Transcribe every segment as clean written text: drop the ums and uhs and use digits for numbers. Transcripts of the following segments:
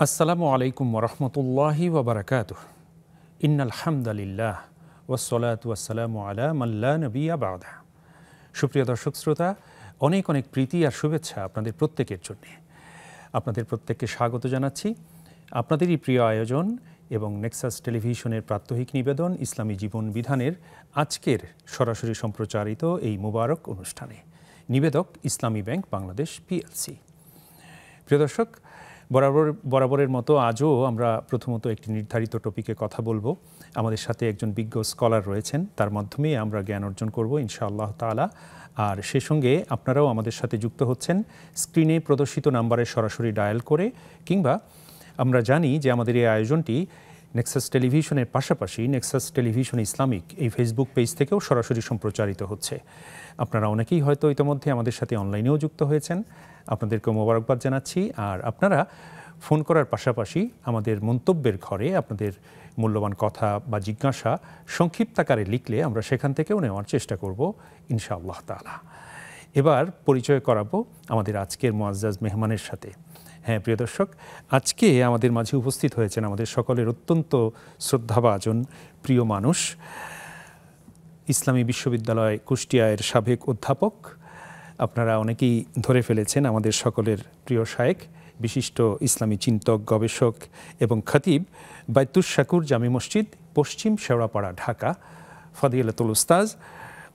আসসালামু আলাইকুম ওরহমতুল্লাহি ওবরাকাতুহ। ইন্নাল হামদালিল্লাহ ওয়াসসালাতু ওয়াসসালামু আলা মান লা নবিয়্যা বা'দা। সুপ্রিয় দর্শক শ্রোতা, অনেক অনেক প্রীতি আর শুভেচ্ছা আপনাদের প্রত্যেকের জন্য। আপনাদের প্রত্যেককে স্বাগত জানাচ্ছি আপনাদেরই প্রিয় আয়োজন এবং নেক্সাস টেলিভিশনের প্রাত্যহিক নিবেদন ইসলামী জীবন বিধানের আজকের সরাসরি সম্প্রচারিত এই মুবারক অনুষ্ঠানে। নিবেদক ইসলামী ব্যাংক বাংলাদেশ পিএলসি। প্রিয় দর্শক, বরাবরের মতো আজও আমরা প্রথমত একটি নির্ধারিত টপিকে কথা বলবো। আমাদের সাথে একজন বিজ্ঞ স্কলার রয়েছেন, তার মাধ্যমে আমরা জ্ঞান অর্জন করব ইনশাআল্লাহ তাআলা। আর সে সঙ্গে আপনারাও আমাদের সাথে যুক্ত হচ্ছেন স্ক্রিনে প্রদর্শিত নাম্বারে সরাসরি ডায়াল করে, কিংবা আমরা জানি যে আমাদের এই আয়োজনটি নেক্সাস টেলিভিশনের পাশাপাশি নেক্সাস টেলিভিশন ইসলামিক এই ফেসবুক পেজ থেকেও সরাসরি সম্প্রচারিত হচ্ছে। আপনারা অনেকেই হয়তো ইতিমধ্যে আমাদের সাথে অনলাইনেও যুক্ত হয়েছেন, আপনাদেরকে মোবারকবাদ জানাচ্ছি। আর আপনারা ফোন করার পাশাপাশি আমাদের মন্তব্যের ঘরে আপনাদের মূল্যবান কথা বা জিজ্ঞাসা সংক্ষিপ্ত আকারে লিখলে আমরা সেখান থেকেও নেওয়ার চেষ্টা করব ইনশাআল্লাহ তাআলা। এবার পরিচয় করাবো আমাদের আজকের মুআজ্জাজ মেহমানের সাথে। হ্যাঁ প্রিয় দর্শক, আজকে আমাদের মাঝে উপস্থিত হয়েছেন আমাদের সকলের অত্যন্ত শ্রদ্ধাভাজন প্রিয় মানুষ, ইসলামী বিশ্ববিদ্যালয় কুষ্টিয়ার সাবেক অধ্যাপক, আপনারা অনেকেই ধরে ফেলেছেন আমাদের সকলের প্রিয় শায়েখ, বিশিষ্ট ইসলামী চিন্তক, গবেষক এবং খতিব, বাইতুশ শাকুর জামি মসজিদ, পশ্চিম শেওড়াপাড়া, ঢাকা, ফদিলাতুল উস্তাজ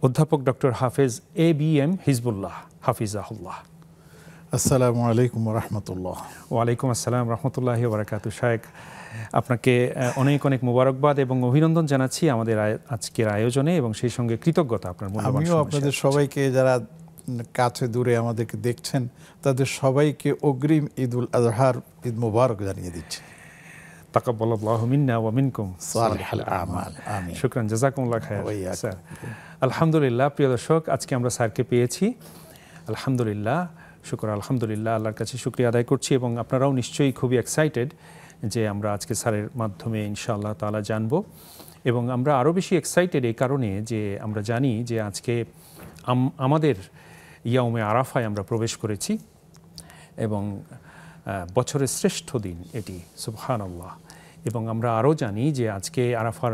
অধ্যাপক ডক্টর হাফেজ ABM হিজবুল্লাহ হাফিজাহুল্লাহ। আসসালামু আলাইকুম রহমতুল্লাহ। ওয়ালাইকুম আসসালাম রহমতুল্লাহি ওয়া বারাকাতুহু। শায়েখ, আপনাকে অনেক অনেক মোবারকবাদ এবং অভিনন্দন জানাচ্ছি আমাদের আজকের আয়োজনে, এবং সেই সঙ্গে কৃতজ্ঞতা আপনার মূল্যবান সময়। আমিও আপনাদের সবাইকে, যারা কাছে দূরে আমাদেরকে দেখছেন, তাদের সবাইকে অগ্রিম ঈদুল আজহার ঈদ মোবারক জানিয়ে দিচ্ছি। তাকাব্বালাল্লাহু মিন্না ওয়া মিনকুম সালিহাল আমাল। আমিন। শুকরান, জাযাকুমুল্লাহ খায়র। স্যার, আলহামদুলিল্লাহ প্রিয় দর্শক, আজকে আমরা স্যারকে পেয়েছি, আলহামদুলিল্লাহ, শুকর আলহামদুলিল্লাহ, আল্লাহর কাছে শুকরিয়া আদায় করছি। এবং আপনারাও নিশ্চয়ই খুবই এক্সাইটেড যে আমরা আজকে স্যারের মাধ্যমে ইনশাআল্লাহ তাআলা জানব। এবং আমরা আরও বেশি এক্সাইটেড এই কারণে যে আমরা জানি যে আজকে আমাদের ইয়াউমে আরাফায় আমরা প্রবেশ করেছি, এবং বছরের শ্রেষ্ঠ দিন এটি, সুবহানাল্লাহ। এবং আমরা আরও জানি যে আজকে আরাফার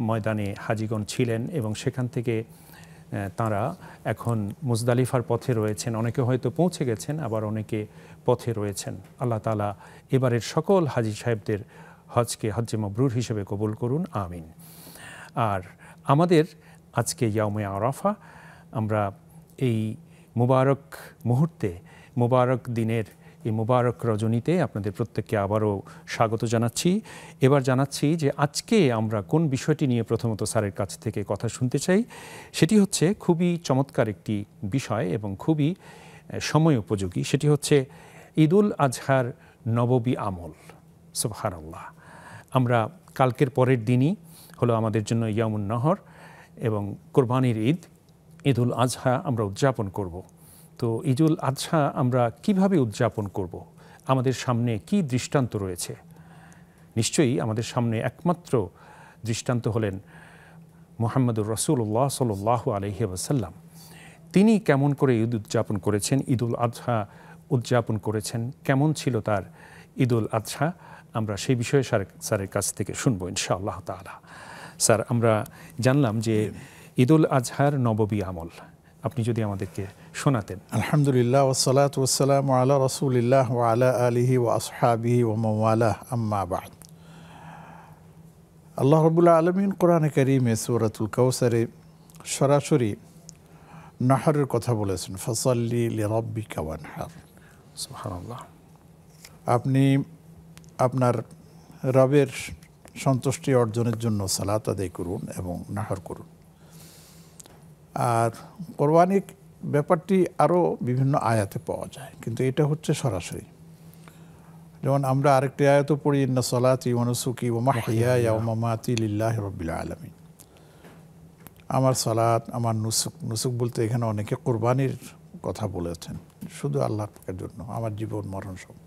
ময়দানে হাজিগণ ছিলেন, এবং সেখান থেকে তাঁরা এখন মুজদালিফার পথে রয়েছেন। অনেকে হয়তো পৌঁছে গেছেন, আবার অনেকে পথে রয়েছেন। আল্লাহ তাআলা এবারের সকল হাজি সাহেবদের হজকে হজ্জে মাবরুর হিসেবে কবুল করুন, আমিন। আর আমাদের আজকে ইয়াউমে আরাফা, আমরা এই মুবারক মুহূর্তে, মুবারক দিনের এই মুবারক রজনীতে আপনাদের প্রত্যেককে আবারও স্বাগত জানাচ্ছি। এবার জানাচ্ছি যে আজকে আমরা কোন বিষয়টি নিয়ে প্রথমত স্যারের কাছ থেকে কথা শুনতে চাই। সেটি হচ্ছে খুবই চমৎকার একটি বিষয় এবং খুবই সময় উপযোগী। সেটি হচ্ছে ঈদুল আজহার নববী আমল। সুবহানাল্লাহ। আমরা কালকের পরের দিনই হলো আমাদের জন্য ইয়ামুন নহর এবং কোরবানির ঈদ, ঈদুল আজহা আমরা উদযাপন করব। তো ঈদুল আজহা আমরা কিভাবে উদযাপন করব? আমাদের সামনে কি দৃষ্টান্ত রয়েছে? নিশ্চয়ই আমাদের সামনে একমাত্র দৃষ্টান্ত হলেন মুহাম্মদুর রাসূলুল্লাহ সাল্লাল্লাহু আলাইহি ওয়াসাল্লাম। তিনি কেমন করে ঈদ উদযাপন করেছেন, ঈদুল আজহা উদযাপন করেছেন, কেমন ছিল তার ঈদুল আজহা, আমরা সেই বিষয়ে স্যারের কাছ থেকে শুনবো ইনশাআল্লাহ তাআলা। স্যার, আমরা জানলাম যে ঈদুল আজহার নববী আমল, আপনি যদি আমাদেরকে শোনাতেন। আলহামদুলিল্লাহ, ওয়াসসালাতু ওয়াসসালামু আলা রাসূলিল্লাহ ওয়া আলা আলিহি ওয়া আসহাবিহি ওয়া মান ওয়ালাহ, আম্মা বা'দ। আল্লাহ রাব্বুল আলামিন কোরআনে কারীমে সূরাতুল কাউসারে সরাসরি নহরের কথা বলেছেন, ফাসাল্লি লিরাব্বিকা ওয়ানহার। সুবহানাল্লাহ। আপনি আপনার রবের সন্তুষ্টি অর্জনের জন্য সালাত আদায় করুন এবং নহর করুন। আর কোরবানির ব্যাপারটি আরও বিভিন্ন আয়াতে পাওয়া যায়, কিন্তু এটা হচ্ছে সরাসরি। যেমন আমরা আরেকটি আয়াতও পড়ি, ইন্না সলাতি ওয়া নুসুকি ওয়া মাহইয়ায়া ওয়া মামাতি লিল্লাহি রাব্বিল আলামিন। আমার সালাত, আমার নুসুক বলতে এখানে অনেকে কোরবানির কথা বলেছেন, শুধু আল্লাহর পাকের জন্য আমার জীবন মরণ সব।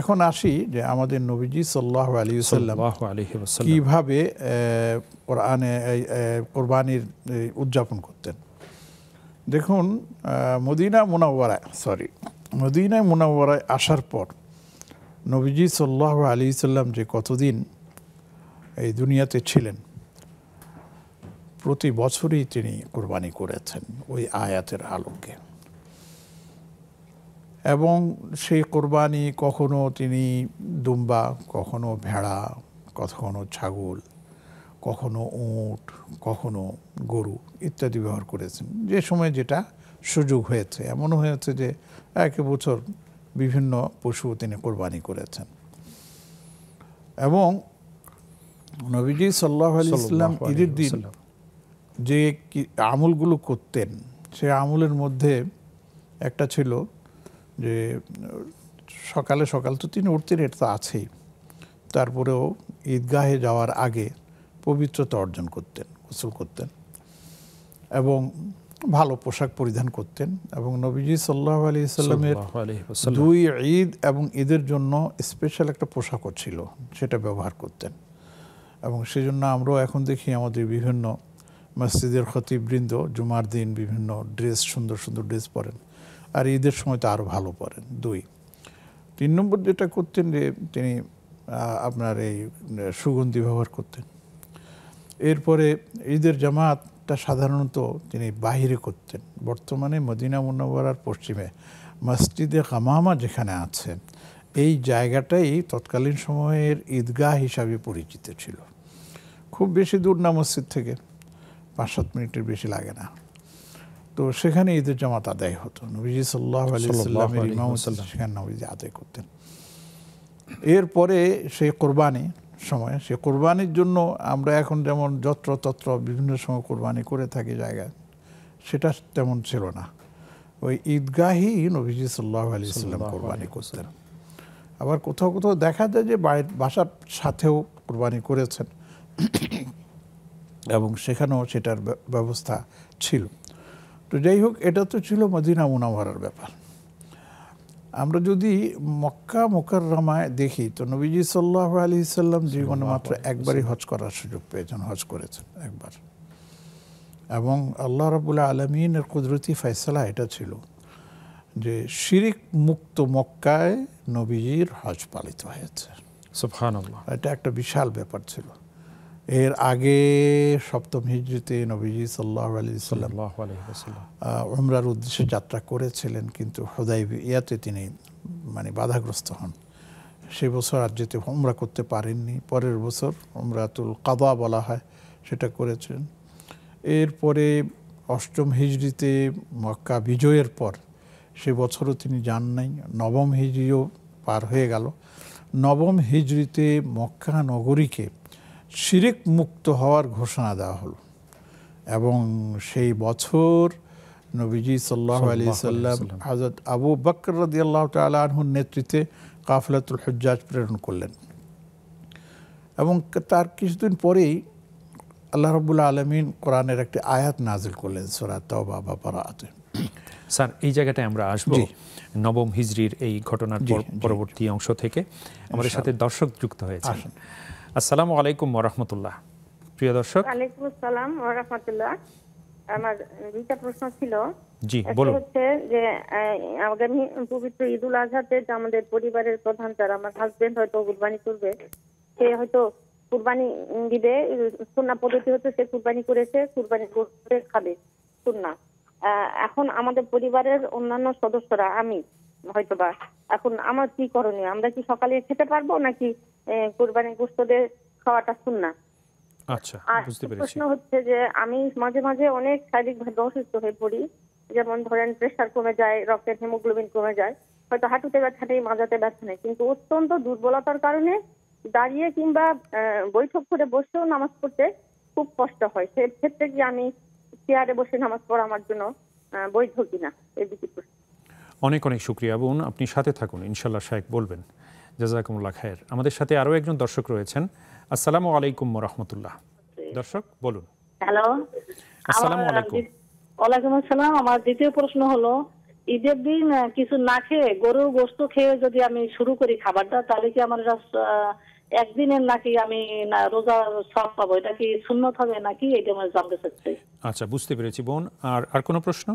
এখন আসি যে আমাদের নবীজি সাল্লাল্লাহু আলাইহি ওয়াসাল্লাম কিভাবে কোরবানির উদযাপন করতেন। দেখুন, মদিনায় মুনাওয়ারায় আসার পর নবীজি সাল্লাল্লাহু আলাইহি সাল্লাম যে কতদিন এই দুনিয়াতে ছিলেন, প্রতি বছরই তিনি কোরবানি করেছেন ওই আয়াতের আলোকে। এবং সেই কোরবানি কখনো তিনি দুম্বা, কখনো ভেড়া, কখনো ছাগল, কখনো উট, কখনো গরু ইত্যাদি ব্যবহার করেছেন, যে সময় যেটা সুযোগ হয়েছে। এমনও হয়েছে যে এক বছর বিভিন্ন পশু তিনি কোরবানি করেছেন। এবং নবীজি সাল্লাল্লাহু আলাইহি ওয়াসাল্লাম ঈদের দিন যে আমলগুলো করতেন, সেই আমলের মধ্যে একটা ছিল যে সকাল তো তিনি উঠতেন, এটা তো আছেই, তারপরেও ঈদগাহে যাওয়ার আগে পবিত্রতা অর্জন করতেন, গোসল করতেন এবং ভালো পোশাক পরিধান করতেন। এবং নবীজি সাল্লাল্লাহু আলাইহি সাল্লামের 2 ঈদ এবং ঈদের জন্য স্পেশাল একটা পোশাকও ছিল, সেটা ব্যবহার করতেন। এবং সেজন্য আমরাও এখন দেখি আমাদের বিভিন্ন মসজিদের খতিববৃন্দ জুমার দিন বিভিন্ন ড্রেস, সুন্দর সুন্দর ড্রেস পরেন, আর ঈদের সময় তো আরও ভালো পরেন। 2 3 নম্বর যেটা করতেন যে তিনি আপনার এই সুগন্ধি ব্যবহার করতেন। এরপরে ঈদের জামাতটা সাধারণত তিনি বাহিরে করতেন। বর্তমানে মদিনা মুনাওয়ারার পশ্চিমে মসজিদে গামামা যেখানে আছে, এই জায়গাটাই তৎকালীন সময়ের ঈদগাহ হিসাবে পরিচিত ছিল। খুব বেশি দূর না মসজিদ থেকে, 5-7 মিনিটের বেশি লাগে না। তো সেখানে ঈদের জামাত আদায় হতো, নবীজি সাল্লাল্লাহু আলাইহি সাল্লামের ইমামতে সেখানে নবীজি আদায় করতেন। এরপরে সেই কোরবানি সময়, সে কোরবানির জন্য আমরা এখন যেমন যত্রতত্র বিভিন্ন সময় কোরবানি করে থাকি জায়গায়, সেটা তেমন ছিল না। ওই ঈদগাহি নবীজি সাল্লাল্লাহু আলাইহি সাল্লাম কোরবানি করতেন। আবার কোথাও কোথাও দেখা যায় যে বাসার সাথেও কোরবানি করেছেন এবং সেখানেও সেটার ব্যবস্থা ছিল। তো যাই হোক, এটা তো ছিল মদিনা মুনাওয়ারার ব্যাপার। আমরা যদি মক্কা মুকাররমায় দেখি, তো নবীজি সাল্লাল্লাহু আলাইহি সাল্লাম জীবনে মাত্র একবারই হজ করার সুযোগ পেয়েছেন, হজ করেছেন একবার। এবং আল্লাহ রাব্বুল আলামিনের কুদরতি ফয়সালা এটা ছিল যে শিরিক মুক্ত মক্কায় নবীজির হজ পালিত হয়েছে। সুবহানাল্লাহ, এটা একটা বিশাল ব্যাপার ছিল। এর আগে 7ম হিজরিতে নবীজি সাল্লাল্লাহু আলাইহি সাল্লাম উমরার উদ্দেশ্যে যাত্রা করেছিলেন, কিন্তু হুদায়বিয়াতে তিনি বাধাগ্রস্ত হন। সে বছর আর যেতে উমরা করতে পারেননি। পরের বছর উমরাতুল কাদা বলা হয়, সেটা করেছেন। এরপরে 8ম হিজরিতে মক্কা বিজয়ের পর সে বছরও তিনি যান নাই। 9ম হিজরিও পার হয়ে গেল। 9ম হিজরিতে মক্কা নগরীকে শিরিক মুক্ত হওয়ার ঘোষণা দেওয়া হলো এবং সেই বছর নবীজি সাল্লাল্লাহু আলাইহি সাল্লাম হযরত আবু বকর রাদিয়াল্লাহু তাআলা আনহুর নেতৃত্বে কাফিলাতুল হুজ্জাজ প্রেরণ করলেন। এবং তার কিছুদিন পরেই আল্লাহ রাব্বুল আলামিন কোরআনের একটি আয়াত নাযিল করলেন, সূরা তাওবা বা বারাআতে। স্যার, এই জায়গাটায় আমরা আসবো 9ম হিজরির এই ঘটনার পরবর্তী অংশ থেকে। আমাদের সাথে দর্শক যুক্ত হয়েছে। আসসালামু আলাইকুম ওয়া রাহমাতুল্লাহ। প্রিয় দর্শক, ওয়ালাইকুম আসসালাম ওয়া রাহমাতুল্লাহ। আমার 2টা প্রশ্ন ছিল। জি বলুন। হচ্ছে যে আগামী পবিত্র ঈদুল আজহাতে আমাদের পরিবারের প্রধান, যারা আমার হাজবেন্ড হয়তো কুরবানি করবে, সে হয়তো কুরবানি দিবে। সুন্নাহ পদ্ধতি হচ্ছে সে কুরবানি করেছে, কুরবানি করে খাবে, সুন্নাহ। এখন আমাদের পরিবারের অন্যান্য সদস্যরা, আমি হয়তোবা, এখন আমার কি করণীয়? আমরা কি সকালে খেতে পারবো নাকি কুরবানির গোশত দিয়ে খাওয়াটা সুন্নাহ? আচ্ছা, বুঝতে পেরেছি। প্রশ্ন হচ্ছে যে আমি মাঝে মাঝে অনেক শারীরিকভাবে অসুস্থ হয়ে পড়ি। যেমন ধরেন প্রেসার কমে যায়, রক্তের হিমোগ্লোবিন কমে যায়, হয়তো হাঁটুতে ব্যথা নেই, মাজাতে ব্যথা নেই, কিন্তু অত্যন্ত দুর্বলতার কারণে দাঁড়িয়ে কিংবা বৈঠক করে বসেও নামাজ পড়তে খুব কষ্ট হয়। সেক্ষেত্রে কি আমি চেয়ারে বসে নামাজ পড়া আমার জন্য বৈধ কিনা? এই দুটি প্রশ্ন। অনেক অনেক শুকরিয়া বোন, আপনি সাথে থাকুন, ইনশাআল্লাহ শায়েখ বলবেন। জাযাকুমুল্লাহ খায়ের। আমাদের সাথে আরও একজন দর্শক রয়েছেন। আসসালামু আলাইকুম ওয়া রাহমাতুল্লাহ। দর্শক বলুন। হ্যালো, আসসালামু আলাইকুম। ওয়ালাইকুম আসসালাম। আমার দ্বিতীয় প্রশ্ন হলো, ঈদের দিন কিছু না খেয়ে গরুর গোশত খেয়ে যদি আমি শুরু করি খাবারটা, তাহলে কি আমার একদিনের নাকি আমি রোজা সব পাবো? এটা কি সুন্নত হবে নাকি? এটা আমি জানতে চাচ্ছি। আচ্ছা, বুঝতে পেরেছি বোন। আর কোনো প্রশ্ন?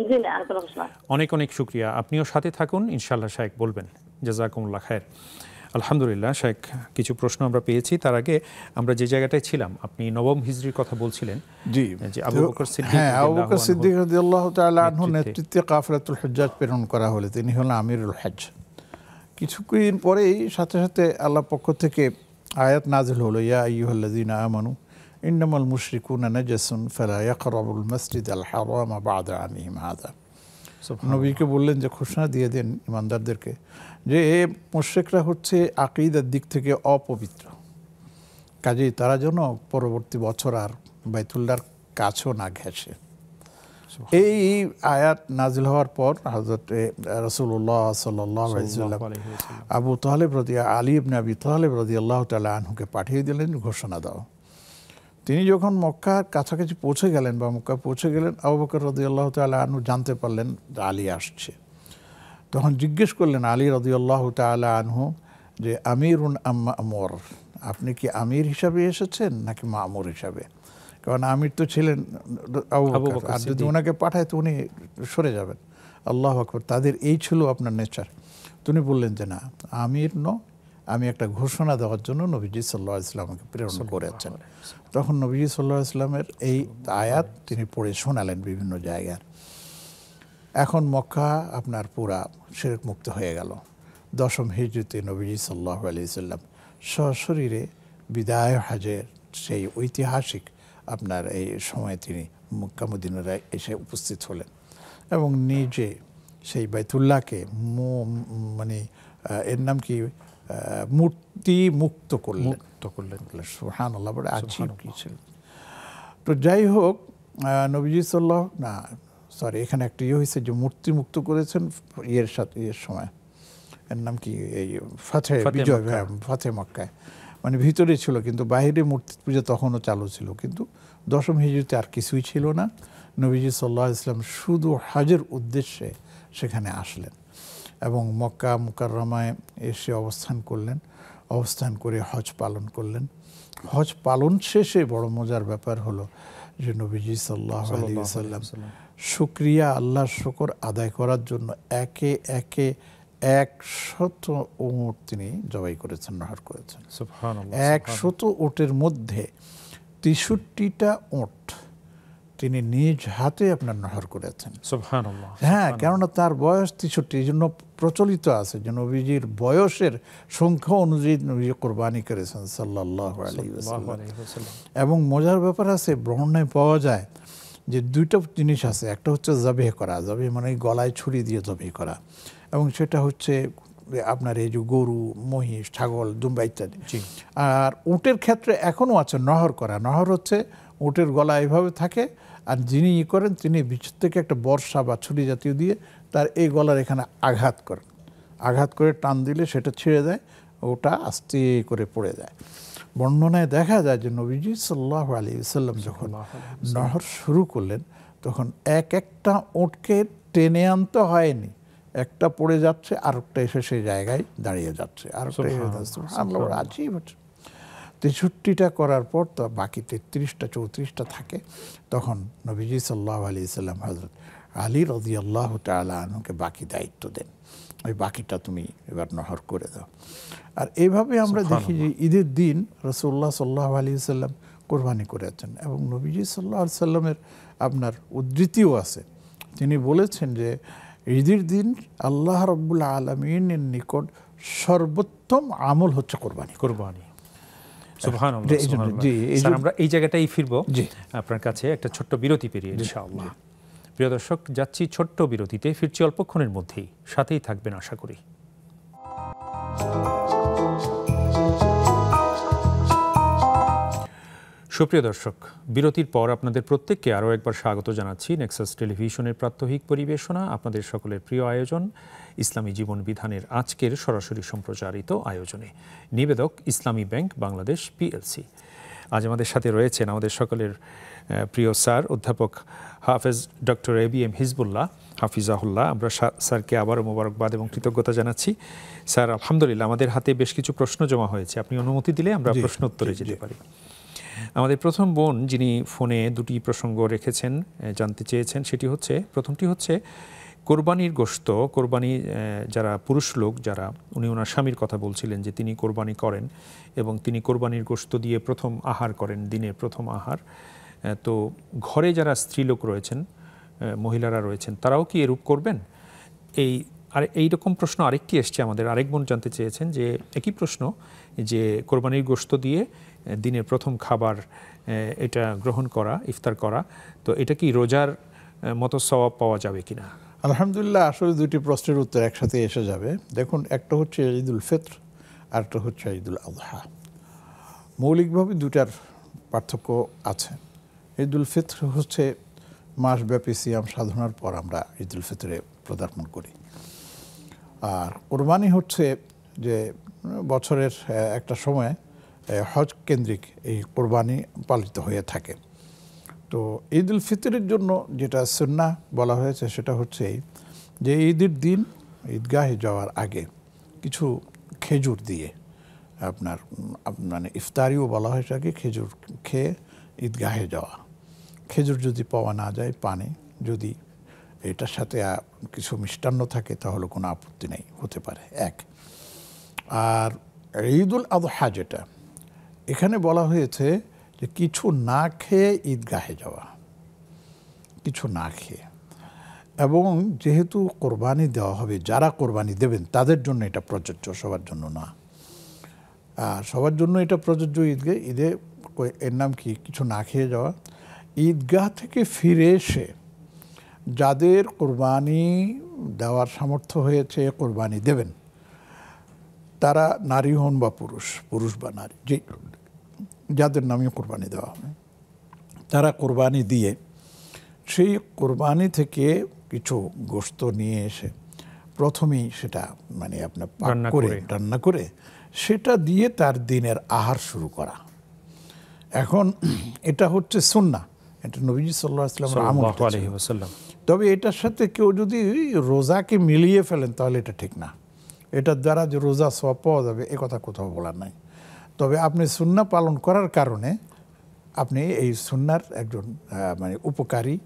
জি না, আর কোনো প্রশ্ন। অনেক অনেক শুকরিয়া, আপনিও সাথে থাকুন, ইনশাআল্লাহ শায়েখ বলবেন। জাযাকুমুল্লাহ খায়ের। আলহামদুলিল্লাহ শেখ, কিছু প্রশ্ন আমরা পেয়েছি। তার আগে আমরা যে জায়গাটায় ছিলাম, আপনি নবম হিজরির কথা বলছিলেন। জি, যে আবু বকর সিদ্দিক, হ্যাঁ, আবু বকর সিদ্দিক রাদিয়াল্লাহু তাআলা আনহু নেতৃত্বে কাফিলাতুল হুজ্জাজ প্রেরণ করা হলে তিনি হলেন আমিরুল হজ্জ। কিছুদিন পরেই সাথে সাথে আল্লাহ পক্ষ থেকে আয়াত নাজিল হলো, ইয়া আইয়ুহাল্লাযীনা আমানু ইন্নামাল মুশরিকুনা নাজাসুন ফালা ইয়াকরাবুল মাসজিদাল হারামা বা'দা আমিহিম হাযা। নবীকে বললেন যে ঘোষণা দিয়ে দেন ইমানদারদেরকে যে মুশরিকরা হচ্ছে আকীদার দিক থেকে অপবিত্র, কাজেই তারা যেন পরবর্তী বছর আর বাইতুল্লাহর কাছেও না ঘেঁষে। এই আয়াত নাজিল হওয়ার পর হযরত রাসূলুল্লাহ সাল্লাল্লাহু আলাইহি ওয়াসাল্লাম আবু তালেব আলী ইবনে আবি তালেব রাদিয়াল্লাহু তাআলা আনহুকে পাঠিয়ে দিলেন ঘোষণা দাও। তিনি যখন মক্কার কাছাকাছি পৌঁছে গেলেন বা মক্কা পৌঁছে গেলেন, আবু বকর রাদিয়াল্লাহু তাআলা আনহু জানতে পারলেন যে আলী আসছে। তখন জিজ্ঞেস করলেন আলী রাদিয়াল্লাহু তাআলা আনহু যে আমিরুন আম মা'মুর, আপনি কি আমির হিসাবে এসেছেন নাকি মা'মুর হিসাবে? কারণ আমির তো ছিলেন আবু বকর, আর যদি ওনাকে পাঠায় তো উনি সরে যাবেন। আল্লাহু আকবার, তাদের এই ছিল আপনার নেচার। তিনি বললেন যে না, আমির আমি একটা ঘোষণা দেওয়ার জন্য নবীজি সাল্লাল্লাহু আলাইহি ওয়াসাল্লামকে প্রেরণ করেছেন। তখন নবীজি সাল্লাল্লাহু আলাইহি ওয়াসাল্লামের এই আয়াত তিনি পড়ে শোনালেন বিভিন্ন জায়গায়। এখন মক্কা আপনার পুরা শিরক মুক্ত হয়ে গেল। দশম হিজরিতে নবীজি সাল্লাল্লাহু আলাইহি ওয়াসাল্লাম সশরীরে বিদায় হজের সেই ঐতিহাসিক আপনার এই সময়ে তিনি মক্কা মদিনায় এসে উপস্থিত হলেন এবং নিজে সেই বাইতুল্লাহকে মানে এর নাম কি মূর্তি মুক্ত করলেন। সুবহানাল্লাহ, বড় আজীব কি ছিল। তো যাই হোক, নবীজি এখানে একটা হয়েছে যে মূর্তি মুক্ত করেছেন ইয়ের সময়, এর নাম কি এই ফাতে মক্কায়, মানে ভিতরে ছিল কিন্তু বাইরে মূর্তি পূজা তখনও চালু ছিল। কিন্তু দশম হিজরিতে আর কিছুই ছিল না। নবীজি সাল্লাল্লাহু আলাইহি ওয়াসাল্লাম শুধু হজের উদ্দেশ্যে সেখানে আসলেন এবং মক্কা মুকাররমায় এসে অবস্থান করলেন। অবস্থান করে হজ পালন করলেন। হজ পালন শেষে বড় মজার ব্যাপার হলো যে নবীজি সাল্লাল্লাহু আলাইহি ওয়াসাল্লাম শুকরিয়া, আল্লাহর শুকর আদায় করার জন্য একে একে 100 উট তিনি জবাই করেছেন, নহর করেছেন। সুবহানাল্লাহ, 100 উটের মধ্যে 63টা উট তিনি নিজ হাতে আপনার নহর করেছেন। সুবহানাল্লাহ, হ্যাঁ, কেননা তার বয়স 63, এই জন্য প্রচলিত আছে যে নবীজির বয়সের সংখ্যা অনুযায়ী নবী কোরবানি করেছেন সাল্লাল্লাহু আলাইহি ওয়াসাল্লাম। এবং মজার ব্যাপার আছে, বর্ণনায় পাওয়া যায় যে দুইটা জিনিস আছে। একটা হচ্ছে জবেহ করা, জবেহ মানে গলায় ছুরি দিয়ে জবেহ করা, এবং সেটা হচ্ছে আপনার এই যে গরু, মহিষ, ছাগল, দুম্বা ইত্যাদি। আর উটের ক্ষেত্রে এখনও আছে নহর করা। নহর হচ্ছে উটের গলা এইভাবে থাকে, আর যিনি করেন তিনি ভিতর থেকে একটা বর্ষা বা ছুরি জাতীয় দিয়ে তার এই গলার এখানে আঘাত করেন। আঘাত করে টান দিলে সেটা ছিঁড়ে যায়, ওটা আস্তে করে পড়ে যায়। বর্ণনায় দেখা যায় যে নবীজি সাল্লাল্লাহু আলাইহি ওয়াসাল্লাম যখন নহর শুরু করলেন তখন একটা উটকে টেনে আনতে হয়নি, একটা পড়ে যাচ্ছে আর একটা এসে সেই জায়গায় দাঁড়িয়ে যাচ্ছে, আর একটা আজীব হচ্ছে। 63টা করার পর তো বাকি 33টা 34টা থাকে। তখন নবীজি সাল্লাল্লাহু আলাইহি ওয়াসাল্লাম হযরত আলী রাদিয়াল্লাহু তাআলা আনহুকে বাকি দায়িত্ব দেন, ওই বাকিটা তুমি এবার নহর করে দাও। আর এইভাবে আমরা দেখি যে ঈদের দিন রাসূলুল্লাহ সাল্লাল্লাহু আলাইহি ওয়াসাল্লাম কোরবানি করেছেন এবং নবীজি সাল্লাল্লাহু আলাইহি ওয়াসাল্লামের আপনার উদ্ধৃতিও আছে। তিনি বলেছেন যে ঈদের দিন আল্লাহ রাব্বুল আলামিনের নিকট সর্বোত্তম আমল হচ্ছে কোরবানি। সুবহানাল্লাহ, আমরা এই জায়গাটাই ফিরবো আপনার কাছে একটা ছোট্ট বিরতি পেরিয়ে ইনশাআল্লাহ। প্রিয় দর্শক, যাচ্ছি ছোট্ট বিরতিতে, ফিরছি অল্পক্ষণের মধ্যেই, সাথেই থাকবেন আশা করি। সুপ্রিয় দর্শক, বিরতির পর আপনাদের প্রত্যেককে আরও একবার স্বাগত জানাচ্ছি নেক্সাস টেলিভিশনের প্রাত্যহিক পরিবেশনা, আপনাদের সকলের প্রিয় আয়োজন ইসলামী জীবন বিধানের আজকের সরাসরি সম্প্রচারিত আয়োজনে। নিবেদক ইসলামী ব্যাংক বাংলাদেশ পিএলসি। আজ আমাদের সাথে রয়েছেন আমাদের সকলের প্রিয় স্যার অধ্যাপক হাফেজ ডক্টর ABM হিজবুল্লাহ হাফিজাহুল্লাহ। আমরা স্যারকে আবারও মোবারকবাদ এবং কৃতজ্ঞতা জানাচ্ছি। স্যার, আলহামদুলিল্লাহ আমাদের হাতে বেশ কিছু প্রশ্ন জমা হয়েছে, আপনি অনুমতি দিলে আমরা প্রশ্ন উত্তরে যেতে পারি। আমাদের প্রথম বোন যিনি ফোনে দুটি প্রসঙ্গ রেখেছেন, জানতে চেয়েছেন, সেটি হচ্ছে, প্রথমটি হচ্ছে কোরবানির গোশত, কোরবানি যারা পুরুষ লোক যারা, উনি ওনার স্বামীর কথা বলছিলেন যে তিনি কোরবানি করেন এবং তিনি কোরবানির গোশত দিয়ে প্রথম আহার করেন, দিনের প্রথম আহার। তো ঘরে যারা স্ত্রীলোক রয়েছেন, মহিলারা রয়েছেন, তারাও কি এরূপ করবেন? এইরকম প্রশ্ন আরেকটি এসছে আমাদের, আরেক বোন জানতে চেয়েছেন যে একই প্রশ্ন, যে কোরবানির গোশত দিয়ে দিনের প্রথম খাবার এটা গ্রহণ করা, ইফতার করা, তো এটা কি রোজার মতো সওয়াব পাওয়া যাবে কিনা? আলহামদুলিল্লাহ, আসলে দুটি প্রশ্নের উত্তর একসাথে এসে যাবে। দেখুন, একটা হচ্ছে ঈদুল ফিত্র আর একটা হচ্ছে ঈদুল আযহা। মৌলিকভাবে দুটার পার্থক্য আছে। ঈদুল ফিত্র হচ্ছে মাসব্যাপী সিয়াম সাধনার পর আমরা ঈদুল ফিতরে পদার্পণ করি। আর কোরবানি হচ্ছে যে বছরের একটা সময় হজ কেন্দ্রিক এই কোরবানি পালিত হয়ে থাকে। তো ঈদুল ফিতরের জন্য যেটা সুন্নাহ বলা হয়েছে সেটা হচ্ছে যে ঈদের দিন ঈদগাহে যাওয়ার আগে কিছু খেজুর দিয়ে আপনার মানে ইফতারিও বলা হয় সেটাকে, খেজুর খেয়ে ঈদগাহে যাওয়া। খেজুর যদি পাওয়া না যায়, পানি, যদি এটার সাথে কিছু মিষ্টান্ন থাকে তাহলে কোনো আপত্তি নেই, হতে পারে এক। আর ঈদুল আযহা যেটা এখানে বলা হয়েছে যে কিছু না খেয়ে ঈদগাহে যাওয়া, কিছু না খেয়ে। এবং যেহেতু কোরবানি দেওয়া হবে, যারা কোরবানি দেবেন তাদের জন্য এটা প্রযোজ্য, সবার জন্য না। আর সবার জন্য এটা প্রযোজ্য ঈদে এর নাম কি কিছু না খেয়ে যাওয়া। ঈদগাহ থেকে ফিরে এসে যাদের কোরবানি দেওয়ার সামর্থ্য হয়েছে কোরবানি দেবেন, তারা নারী হন বা পুরুষ বা নারী, যে যাদের নামে কোরবানি দেওয়া হবে, তারা কোরবানি দিয়ে সেই কোরবানি থেকে কিছু গোশত নিয়ে এসে প্রথমেই সেটা মানে আপনার রান্না করে সেটা দিয়ে তার দিনের আহার শুরু করা। এখন এটা হচ্ছে সুন্নাহ, এটা নবীজি সাল্লাল্লাহু আলাইহি ওয়াসাল্লাম। তবে এটার সাথে কেউ যদি রোজাকে মিলিয়ে ফেলেন তাহলে এটা ঠিক না। এটার দ্বারা যে রোজা সওয়াব পাওয়া যাবে এ কথা কোথাও বলার নাই। তবে আপনি সুন্নাহ পালন করার কারণে আপনি এই সুন্নাহর একজন মানে উপকারী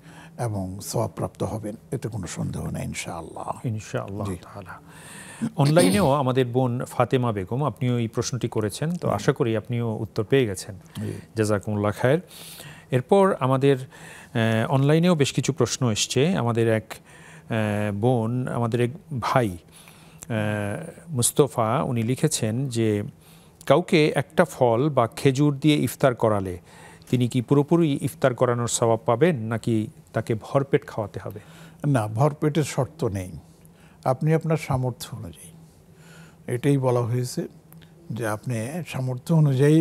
এবং সওয়াবপ্রাপ্ত হবেন, এতে কোনো সন্দেহ নেই ইনশাআল্লাহ। ইনশাআল্লাহ তাআলা। অনলাইনেও আমাদের বোন ফাতেমা বেগম, আপনিও এই প্রশ্নটি করেছেন, তো আশা করি আপনিও উত্তর পেয়ে গেছেন। জাযাকুমুল্লাহ খায়ের। এরপর আমাদের অনলাইনেও বেশ কিছু প্রশ্ন এসছে। আমাদের এক বোন, আমাদের এক ভাই মুস্তফা, উনি লিখেছেন যে কাউকে একটা ফল বা খেজুর দিয়ে ইফতার করালে তিনি কি পুরোপুরি ইফতার করানোর সওয়াব পাবেন, নাকি তাকে ভরপেট খাওয়াতে হবে? না, ভরপেটের শর্ত নেই, আপনি আপনার সামর্থ্য অনুযায়ী, এটাই বলা হয়েছে যে আপনি সামর্থ্য অনুযায়ী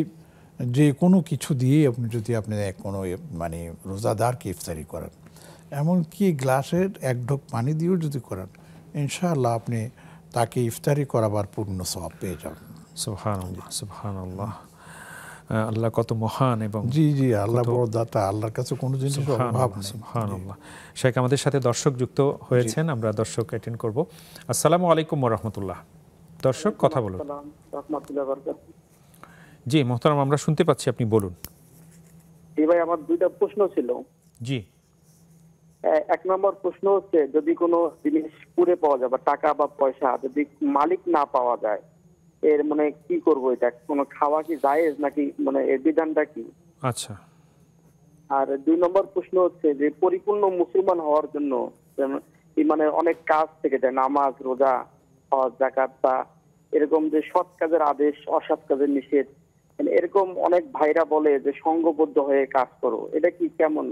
যে কোনো কিছু দিয়ে আপনি যদি আপনি কোনো মানে রোজাদারকে ইফতারি করেন, এমনকি গ্লাসের এক ঢোক পানি দিয়েও যদি করেন, ইনশাআল্লাহ আপনি তাকে ইফতারি করাবার পূর্ণ সওয়াব পেয়ে যাবেন। সুবহানাল্লাহ, সুবহানাল্লাহ। আল্লাহ কত মহান এবং জি জি, আল্লাহ বড় দাতা, আল্লাহর কাছে কোনো জিনিস অভাব নেই। সুবহানাল্লাহ। শেখ আমাদের সাথে দর্শক যুক্ত হয়েছেন, আমরা দর্শক অ্যাটেন্ড করব। আসসালামু আলাইকুম ওয়া রাহমাতুল্লাহ। দর্শক কথা বলুন। জি মোহতারাম, আমরা শুনতে পাচ্ছি, আপনি বলুন। জি ভাই, আমার দুইটা প্রশ্ন ছিল। জি। এক নম্বর প্রশ্ন হচ্ছে, যদি কোনো জিনিস পুড়ে পাওয়া যায় বা টাকা বা পয়সা যদি মালিক না পাওয়া যায়, এর মানে কি করব? এটা কোনো খাওয়া কি জায়েজ নাকি, মানে এর বিধানটা কি? আচ্ছা। আর দুই নম্বর প্রশ্ন হচ্ছে যে পরিপূর্ণ মুসলমান হওয়ার জন্য মানে অনেক কাজ থেকে যায়, নামাজ, রোজা, হজ, যাকাত বা এরকম যে সৎ কাজের আদেশ, অসৎ কাজের নিষেধ, এরকম অনেক ভাইরা বলে যে সংঘবদ্ধ হয়ে কাজ করো, এটা কি কেমন,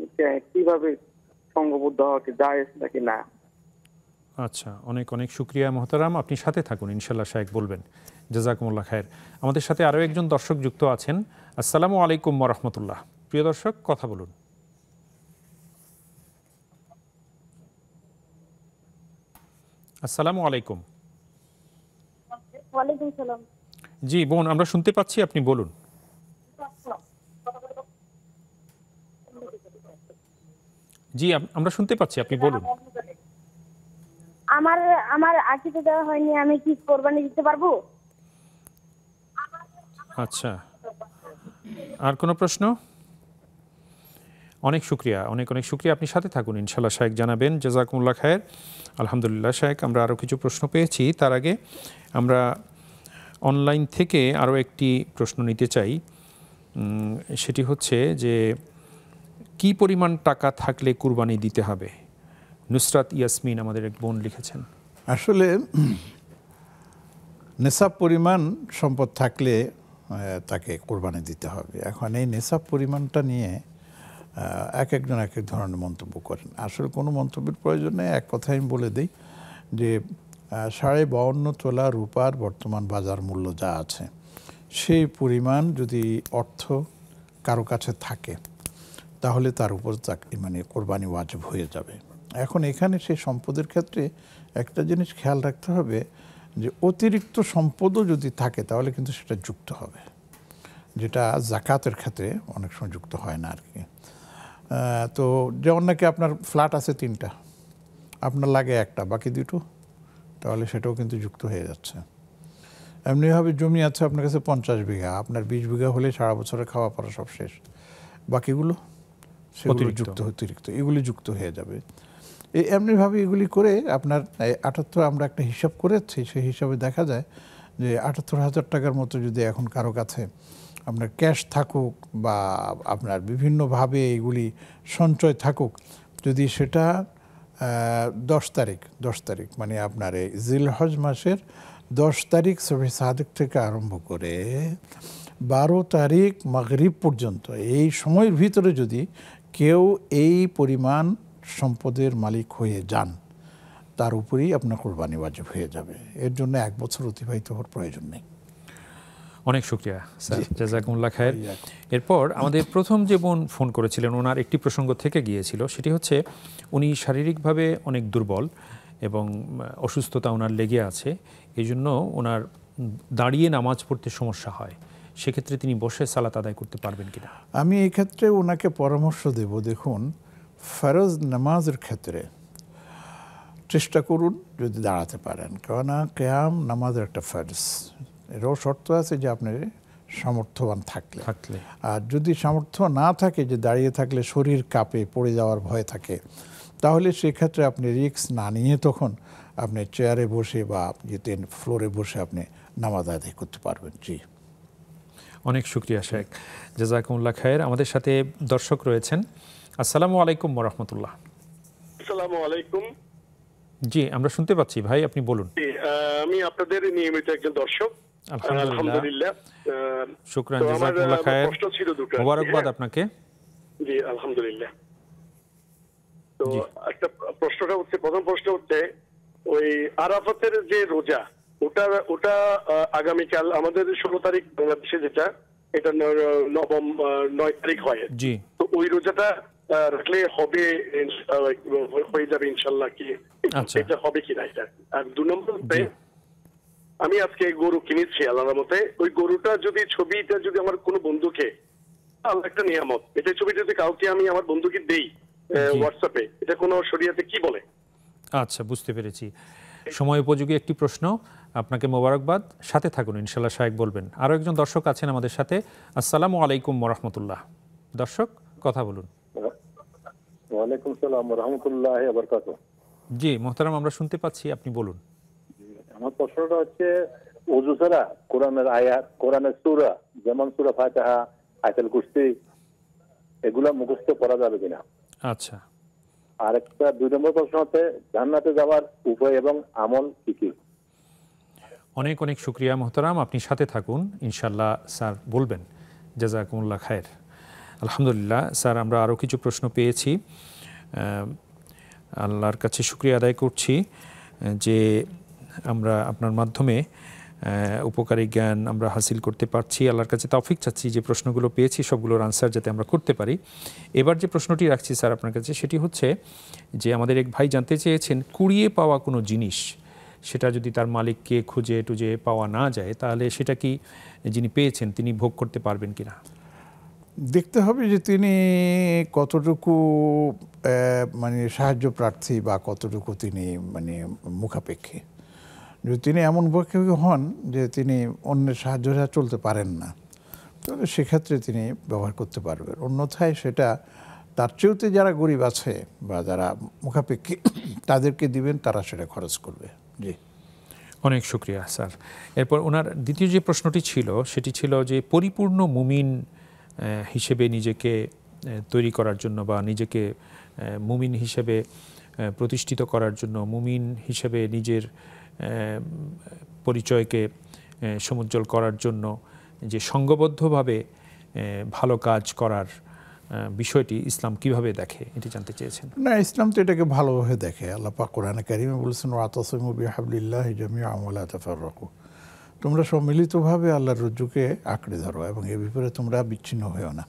কিভাবে সংঘবদ্ধ হওয়া কি জায়েজ নাকি না? আচ্ছা, অনেক অনেক শুকরিয়া মোহতারাম, আপনি সাথে থাকুন, ইনশাআল্লাহ শায়েখ বলবেন। জাযাকুমুল্লাহ খায়ের। আমাদের সাথে আরও একজন দর্শক যুক্ত আছেন। আসসালামু আলাইকুম ওয়া রাহমাতুল্লাহ। প্রিয় দর্শক, কথা বলুন। আসসালামু আলাইকুম। ওয়ালাইকুম সালাম। জি বোন, আমরা শুনতে পাচ্ছি, আপনি বলুন। জি আমরা শুনতে পাচ্ছি, আপনি বলুন। আমার আকিদা দেওয়া হয়নি, আমি কি কোরবানি দিতে পারবো? আচ্ছা, আর কোনো প্রশ্ন? অনেক শুক্রিয়া, অনেক অনেক শুক্রিয়া। আপনি সাথে থাকুন, ইনশাল্লাহ শায়েক জানাবেন। জাযাকুমুল্লাহ খায়ের। আলহামদুলিল্লাহ শায়েক, আমরা আরও কিছু প্রশ্ন পেয়েছি। তার আগে আমরা অনলাইন থেকে আরও একটি প্রশ্ন নিতে চাই। সেটি হচ্ছে যে কি পরিমাণ টাকা থাকলে কুরবানি দিতে হবে? নুসরাত ইয়াসমিন আমাদের এক বোন লিখেছেন। আসলে নেশাব পরিমাণ সম্পদ থাকলে তাকে কোরবানি দিতে হবে। এখন এই নেশাব পরিমাণটা নিয়ে এক একজন এক এক ধরনের মন্তব্য করেন। আসলে কোনো মন্তব্যের প্রয়োজন নেই। এক কথা আমি বলে দিই যে 52.5 তোলা রূপার বর্তমান বাজার মূল্য যা আছে, সেই পরিমাণ যদি অর্থ কারো কাছে থাকে তাহলে তার উপর মানে কোরবানি ওয়াজিব হয়ে যাবে। এখন এখানে সেই সম্পদের ক্ষেত্রে একটা জিনিস খেয়াল রাখতে হবে যে অতিরিক্ত সম্পদও যদি থাকে তাহলে কিন্তু সেটা যুক্ত হবে, যেটা যাকাতের ক্ষেত্রে অনেক সময় যুক্ত হয় না আর কি। তো যেমন নাকি আপনার ফ্ল্যাট আছে 3টা, আপনার লাগে 1টা, বাকি 2টো, তাহলে সেটাও কিন্তু যুক্ত হয়ে যাচ্ছে। এমনিভাবে জমি আছে আপনার কাছে 50 বিঘা, আপনার 20 বিঘা হলে সারা বছরে খাওয়া পড়া সব শেষ, বাকিগুলো সেগুলো যুক্ত অতিরিক্ত, এগুলি যুক্ত হয়ে যাবে। এমনিভাবে এগুলি করে আপনার 78, আমরা একটা হিসাব করেছি, সেই হিসাবে দেখা যায় যে 78,000 টাকার মতো যদি এখন কারো কাছে আপনার ক্যাশ থাকুক বা আপনার বিভিন্নভাবে এগুলি সঞ্চয় থাকুক, যদি সেটা 10 তারিখ মানে আপনার এই জিলহজ মাসের 10 তারিখ সবে সাদেক থেকে আরম্ভ করে 12 তারিখ মাগরিব পর্যন্ত এই সময়ের ভিতরে যদি কেউ এই পরিমাণ সম্পদের মালিক হয়ে যান, তার উপরেই আপনার কোরবানি ওয়াজিব হয়ে যাবে। এর জন্য 1 বছর অতিবাহিত হওয়ার প্রয়োজন নেই। অনেক শুক্রিয়া স্যার, জাযাকুমুল্লাহ খায়ের। এরপর আমাদের প্রথম যে বোন ফোন করেছিলেন, ওনার একটি প্রসঙ্গ থেকে গিয়েছিল, সেটি হচ্ছে উনি শারীরিকভাবে অনেক দুর্বল এবং অসুস্থতা ওনার লেগে আছে, এই জন্য ওনার দাঁড়িয়ে নামাজ পড়তে সমস্যা হয়। সেক্ষেত্রে তিনি বসে সালাত আদায় করতে পারবেন কিনা? আমি এই ক্ষেত্রে ওনাকে পরামর্শ দেব, দেখুন ফরজ নামাজের ক্ষেত্রে চেষ্টা করুন যদি দাঁড়াতে পারেন, কেননা কিয়াম নামাজের একটা ফরজ, এরও শর্ত আছে যে আপনি সামর্থ্যবান থাকলে। আর যদি সামর্থ্য না থাকে, যে দাঁড়িয়ে থাকলে শরীর কাঁপে পড়ে যাওয়ার ভয় থাকে, তাহলে সেক্ষেত্রে আপনি রিস্ক না নিয়ে তখন আপনি চেয়ারে বসে বা যেতে ফ্লোরে বসে আপনি নামাজ আদায় করতে পারবেন। জি, অনেক শুক্রিয়া শেখ, জাযাকুমুল্লাহ খায়ের। আমাদের সাথে দর্শক রয়েছেন। আসসালামু আলাইকুম ওয়া রাহমাতুল্লাহ। আসসালামু আলাইকুম। জি, আমরা শুনতে পাচ্ছি ভাই, আপনি বলুন। আমি আপনাদের নিয়মিত একজন দর্শক। আলহামদুলিল্লাহ, শুকরান, জাযাকুমুল্লাহ খায়ের। প্রশ্ন ছিল দুটো, মোবারকবাদ আপনাকে। জি আলহামদুলিল্লাহ। তো একটা প্রশ্নটা হচ্ছে, প্রথম প্রশ্ন হচ্ছে ওই আরাফাতের যে রোজা, ওটা আগামীকাল আমাদের 16 তারিখ বাংলাদেশে, যেটা এটা 9 তারিখ হয়। জি, তো ওই রোজাটা রাখলে হবে, হয়ে যাবে ইনশাল্লাহ কি? এটা হবে কিনা এটা। আর 2 নম্বর, আমি আজকে গরু কিনেছি আল্লাহর রহমতে, ওই গরুটা যদি ছবিটা যদি আমার কোনো বন্ধুকে, আল্লাহ একটা নিয়ামত, এটা ছবিটা যদি কাউকে আমি আমার বন্ধুকে দেই হোয়াটসঅ্যাপে, এটা কোনো শরীয়তে কি বলে? আচ্ছা, বুঝতে পেরেছি। সময় উপযোগী একটি প্রশ্ন, আপনাকে মোবারকবাদ। সাথে থাকুন, ইনশাল্লাহ শায়েক বলবেন। আরও একজন দর্শক আছেন আমাদের সাথে। আসসালামু আলাইকুম ওয়া রাহমাতুল্লাহ। দর্শক, কথা বলুন। ওয়ালাইকুম সালাম ওয়া রাহমাতুল্লাহি ওয়া বারাকাতুহু। জি মোহতারাম, আমরা শুনতে পাচ্ছি, আপনি বলুন। আমার প্রশ্নটা হচ্ছে, ওযু ছাড়া কোরআনের আয়াত, কোরআনের সূরা, যেমন সূরা ফাতিহা, আয়াতুল কুরসি, এগুলা মুখস্থ করা যাবে কিনা? আচ্ছা। আর একটা 2 নম্বর প্রশ্ন হচ্ছে, জান্নাতে যাওয়ার উপায় এবং আমল কি কি? অনেক অনেক শুকরিয়া মোহতারাম, আপনি সাথে থাকুন, ইনশাল্লাহ স্যার বলবেন। জাযাকুমুল্লাহ খায়ের। আলহামদুলিল্লাহ স্যার, আমরা আরও কিছু প্রশ্ন পেয়েছি। আল্লাহর কাছে শুকরিয়া আদায় করছি যে আমরা আপনার মাধ্যমে উপকারী জ্ঞান আমরা হাসিল করতে পারছি। আল্লাহর কাছে তৌফিক চাচ্ছি যে প্রশ্নগুলো পেয়েছি সবগুলোর আনসার যাতে আমরা করতে পারি। এবার যে প্রশ্নটি রাখছি স্যার আপনার কাছে, সেটি হচ্ছে যে আমাদের এক ভাই জানতে চেয়েছেন, কুড়িয়ে পাওয়া কোনো জিনিস সেটা যদি তার মালিককে খুঁজে টুজে পাওয়া না যায়, তাহলে সেটা কি যিনি পেয়েছেন তিনি ভোগ করতে পারবেন কিনা? দেখতে হবে যে তিনি কতটুকু মানে সাহায্য প্রার্থী বা কতটুকু তিনি মানে মুখাপেক্ষী। যদি তিনি এমন মুখাপেক্ষী হন যে তিনি অন্যের সাহায্য ছাড়া চলতে পারেন না, তাহলে সেক্ষেত্রে তিনি ব্যবহার করতে পারবেন। অন্যথায় সেটা তার চেয়েতে যারা গরিব আছে বা যারা মুখাপেক্ষী তাদেরকে দিবেন, তারা সেটা খরচ করবে। জি, অনেক শুকরিয়া স্যার। এরপর ওনার দ্বিতীয় যে প্রশ্নটি ছিল সেটি ছিল যে পরিপূর্ণ মুমিন হিসেবে নিজেকে তৈরি করার জন্য বা নিজেকে মুমিন হিসেবে প্রতিষ্ঠিত করার জন্য, মুমিন হিসেবে নিজের পরিচয়কে সমুজ্জ্বল করার জন্য যে সংঘবদ্ধভাবে ভালো কাজ করার বিষয়টি ইসলাম কিভাবে দেখে এটি জানতে চেয়েছেন। না, ইসলাম তো এটাকে ভালোভাবে দেখে। আল্লাহ পাক কোরআনে কারিমে বলেছেন, ওয়াতাসিমু বিহাবলিল্লাহি জামিআন ওয়া লা তাফাররাকু, তোমরা সম্মিলিতভাবে আল্লাহর রজ্জুকে আঁকড়ে ধরো এবং এ ব্যাপারে তোমরা বিচ্ছিন্ন হয়েও না।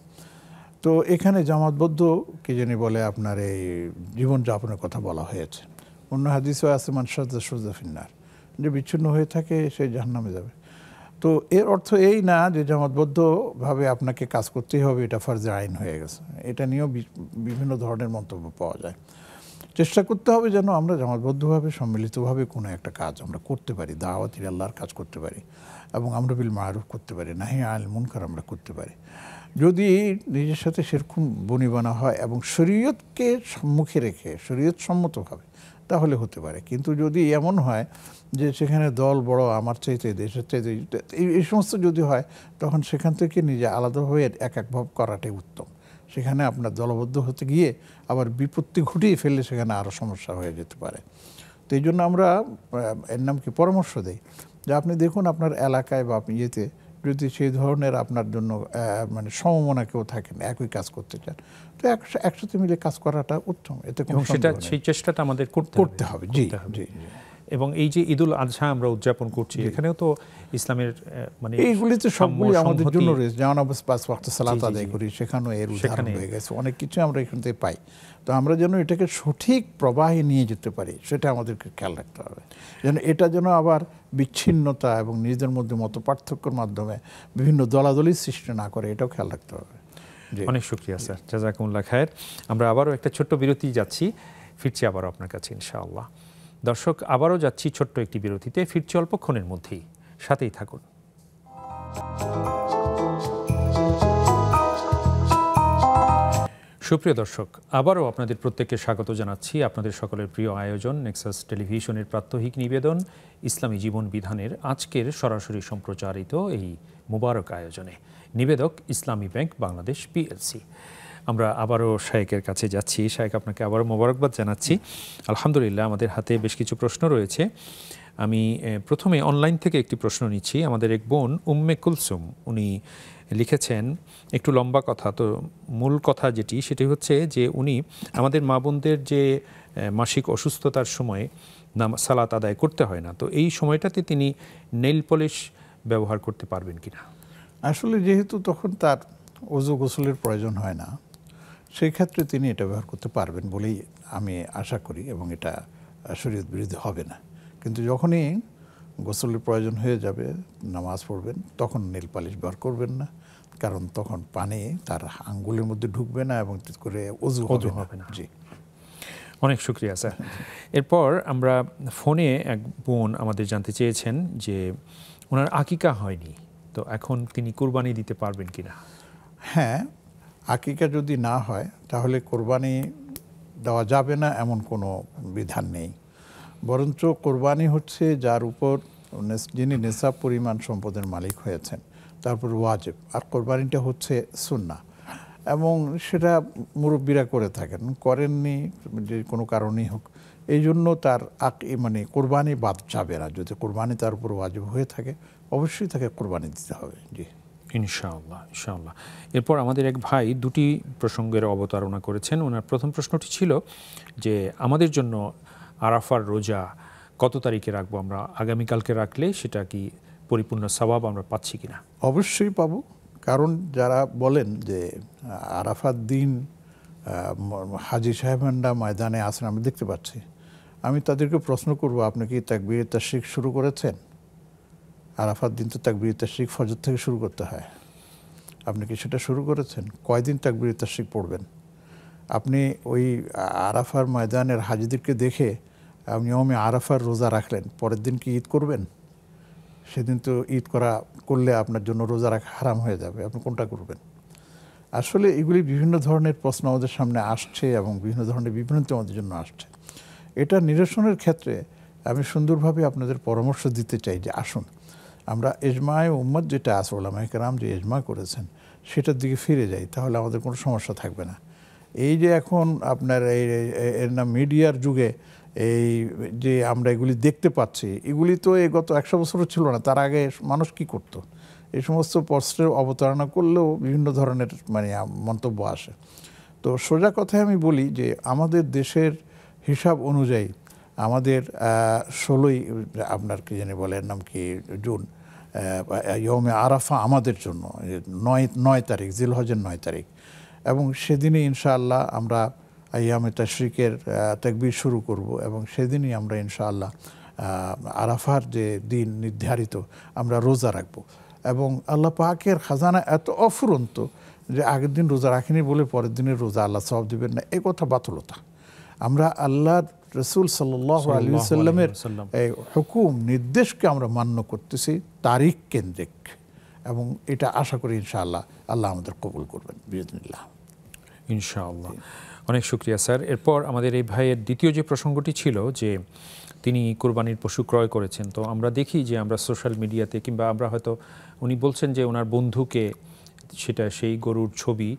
তো এখানে জামাতবদ্ধ কি জানি বলে আপনার এই জীবনযাপনের কথা বলা হয়েছে। অন্য হাদিসও আছে, মান শাযযা শাযযা ফিন্নার, যে বিচ্ছিন্ন হয়ে থাকে সে জাহান্নামে যাবে। তো এর অর্থ এই না যে জামাতবদ্ধভাবে আপনাকে কাজ করতেই হবে, এটা ফরজে আইন হয়ে গেছে। এটা নিয়েও বিভিন্ন ধরনের মন্তব্য পাওয়া যায়। চেষ্টা করতে হবে যেন আমরা জামাতবদ্ধভাবে সম্মিলিতভাবে কোনো একটা কাজ আমরা করতে পারি, দাওয়াত আল্লাহর কাজ করতে পারি এবং আমরু বিল মারুফ করতে পারি, নাহি আনিল মুনকার আমরা করতে পারি। যদি নিজের সাথে সেরকম বনিবনা হয় এবং শরীয়তকে সম্মুখে রেখে শরীয়ত সম্মতভাবে, তাহলে হতে পারে। কিন্তু যদি এমন হয় যে সেখানে দল বড়, আমার চাইতে দেশের চাইতে, এই সমস্ত যদি হয়, তখন সেখান থেকে নিজে আলাদাভাবে এক ভাব করাটাই উত্তম। সেখানে আপনার দলবদ্ধ হতে গিয়ে আবার বিপত্তি ঘটিয়ে ফেললে সেখানে আরও সমস্যা হয়ে যেতে পারে। তো এই জন্য আমরা এর নাম কি পরামর্শ দেই যে আপনি দেখুন আপনার এলাকায় বা আপনি ইয়েতে যদি সেই ধরনের আপনার জন্য মানে সমমনা কেউ থাকেন, একই কাজ করতে চান, তো একসাথে মিলে কাজ করাটা উত্তম। এতে কোনো সেই চেষ্টাটা আমাদের করতে হবে। জি জি। এবং এই যে ঈদুল আজহা আমরা উদযাপন করছি, এখানেও তো ইসলামের মানে এইগুলি তো সবগুলি আমাদের জন্য রয়েছে। যেমন আমরা 5 ওয়াক্ত সালাত আদায় করি, সেখানেও এর উদাহরণ হয়ে গেছে। অনেক কিছু আমরা এখান থেকে পাই। তো আমরা যেন এটাকে সঠিক প্রবাহে নিয়ে যেতে পারি, সেটা আমাদেরকে খেয়াল রাখতে হবে। যেন এটা যেন আবার বিচ্ছিন্নতা এবং নিজেদের মধ্যে মত পার্থক্যের মাধ্যমে বিভিন্ন দলাদলির সৃষ্টি না করে, এটাও খেয়াল রাখতে হবে। অনেক শুকরিয়া স্যার, জাযাকুমুল্লাহ খায়ের। আমরা আবারও একটা ছোট্ট বিরতি যাচ্ছি, ফিরছি আবারও আপনার কাছে ইনশাআল্লাহ। দর্শক, আবারও যাচ্ছি ছোট্ট একটি বিরতিতে, ফিরছি অল্পক্ষণের মধ্যেই, সাথেই থাকুন। সুপ্রিয় দর্শক, আবারও আপনাদের প্রত্যেককে স্বাগত জানাচ্ছি আপনাদের সকলের প্রিয় আয়োজন নেক্সাস টেলিভিশনের প্রাত্যহিক নিবেদন ইসলামী জীবন বিধানের আজকের সরাসরি সম্প্রচারিত এই মুবারক আয়োজনে। নিবেদক ইসলামী ব্যাংক বাংলাদেশ পিএলসি। আমরা আবারও শায়েকের কাছে যাচ্ছি। শায়েক, আপনাকে আবারও মোবারকবাদ জানাচ্ছি। আলহামদুলিল্লাহ, আমাদের হাতে বেশ কিছু প্রশ্ন রয়েছে। আমি প্রথমে অনলাইন থেকে একটি প্রশ্ন নিচ্ছি। আমাদের এক বোন উম্মে কুলসুম, উনি লিখেছেন একটু লম্বা কথা, তো মূল কথা যেটি সেটি হচ্ছে যে উনি আমাদের মা বোনদের যে মাসিক অসুস্থতার সময় সালাত আদায় করতে হয় না, তো এই সময়টাতে তিনি নেইল পলিশ ব্যবহার করতে পারবেন কিনা? আসলে যেহেতু তখন তার ওযু গোসলের প্রয়োজন হয় না, সেই ক্ষেত্রে তিনি এটা ব্যবহার করতে পারবেন বলেই আমি আশা করি, এবং এটা শরীয়ত বিরোধী হবে না। কিন্তু যখনই গোসলের প্রয়োজন হয়ে যাবে, নামাজ পড়বেন, তখন নেল পালিশ ব্যবহার করবেন না, কারণ তখন পানি তার আঙ্গুলের মধ্যে ঢুকবে না এবং করে ওযু হবে না। জি, অনেক শুকরিয়া স্যার। এরপর আমরা ফোনে এক বোন আমাদের জানতে চেয়েছেন যে ওনার আকিকা হয়নি, তো এখন তিনি কুরবানি দিতে পারবেন কিনা? হ্যাঁ, আকিকা যদি না হয় তাহলে কোরবানি দেওয়া যাবে না এমন কোনো বিধান নেই। বরঞ্চ কোরবানি হচ্ছে যার উপর যিনি নেশাব পরিমাণ সম্পদের মালিক হয়েছেন তারপর ওয়াজিব, আর কোরবানিটা হচ্ছে সুন্নাহ, এবং সেটা মুরব্বীরা করে থাকেন, করেননি যে কোনো কারণেই হোক, এই জন্য তার মানে কোরবানি বাদ যাবে না। যদি কোরবানি তার উপর ওয়াজিব হয়ে থাকে, অবশ্যই তাকে কোরবানি দিতে হবে। জি, ইনশাআল্লাহ ইনশাআল্লাহ। এরপর আমাদের এক ভাই দুটি প্রসঙ্গের অবতারণা করেছেন। ওনার প্রথম প্রশ্নটি ছিল যে আমাদের জন্য আরাফার রোজা কত তারিখে রাখবো আমরা? আগামীকালকে রাখলে সেটা কি পরিপূর্ণ সওয়াব আমরা পাচ্ছি কিনা? অবশ্যই পাবো, কারণ যারা বলেন যে আরাফার দিন হাজী সাহেবান্ডা ময়দানে আসেন আমি দেখতে পাচ্ছি, আমি তাদেরকে প্রশ্ন করব, আপনি কি তাকবীরে তাশরিক শুরু করেছেন? আরাফার দিন তো তাকবীরে তাশরিক ফজর থেকে শুরু করতে হয়, আপনি কি সেটা শুরু করেছেন? কয়দিন তাকবীরে তাশরিক পড়বেন? আপনি ওই আরাফার ময়দানের হাজিদেরকে দেখে আপনি নিয়মে আরাফার রোজা রাখলেন, পরের দিন কি ঈদ করবেন? সেদিন তো ঈদ করলে আপনার জন্য রোজা রাখা হারাম হয়ে যাবে, আপনি কোনটা করবেন? আসলে এগুলি বিভিন্ন ধরনের প্রশ্ন আমাদের সামনে আসছে এবং বিভিন্ন ধরনের বিভ্রান্তি আমাদের জন্য আসছে। এটা নিরসনের ক্ষেত্রে আমি সুন্দরভাবে আপনাদের পরামর্শ দিতে চাই যে আসুন আমরা এজমায়ে উম্মত যেটা আছে, ওলামায়ে কেরাম যে এজমা করেছেন সেটার দিকে ফিরে যাই, তাহলে আমাদের কোনো সমস্যা থাকবে না। এই যে এখন আপনার এর নাম মিডিয়ার যুগে এই যে আমরা এগুলি দেখতে পাচ্ছি, এগুলি তো এই গত 100 বছরও ছিল না। তার আগে মানুষ কি করত? এই সমস্ত প্রশ্নের অবতারণা করলেও বিভিন্ন ধরনের মানে মন্তব্য আসে। তো সোজা কথায় আমি বলি যে আমাদের দেশের হিসাব অনুযায়ী আমাদের 16ই আপনার কি জানি বলে এর নাম কি জুন ইয়মে আরাফা আমাদের জন্য 9 তারিখ, জিলহজের 9 তারিখ, এবং সেদিনই ইনশাআল্লাহ আমরা আইয়ামে তাশরিকের তাকবীর শুরু করব এবং সেদিনই আমরা ইনশাআল্লাহ আরাফার যে দিন নির্ধারিত আমরা রোজা রাখব। এবং আল্লাহ পাকের খাজানা এত অফুরন্ত যে আগের দিন রোজা রাখিনি বলে পরের দিনের রোজা আল্লাহ সওয়াব দিবেন না, এই কথা বাতুলতা। আমরা আল্লাহ রসুল সাল্লাল্লাহু আলাইহি ওয়াসাল্লামের হুকুম নির্দেশকে আমরা মান্য করতেছি তারিখ কেন্দ্রিক, এবং এটা আশা করি ইনশাআল্লাহ আল্লাহ আমাদের কবুল করবেন বিইজনিল্লাহ ইনশাআল্লাহ। অনেক শুকরিয়া স্যার। এরপর আমাদের এই ভাইয়ের দ্বিতীয় যে প্রসঙ্গটি ছিল যে তিনি কোরবানির পশু ক্রয় করেছেন, তো আমরা দেখি যে আমরা সোশ্যাল মিডিয়াতে কিংবা আমরা হয়তো উনি বলছেন যে ওনার বন্ধুকে সেটা সেই গরুর ছবি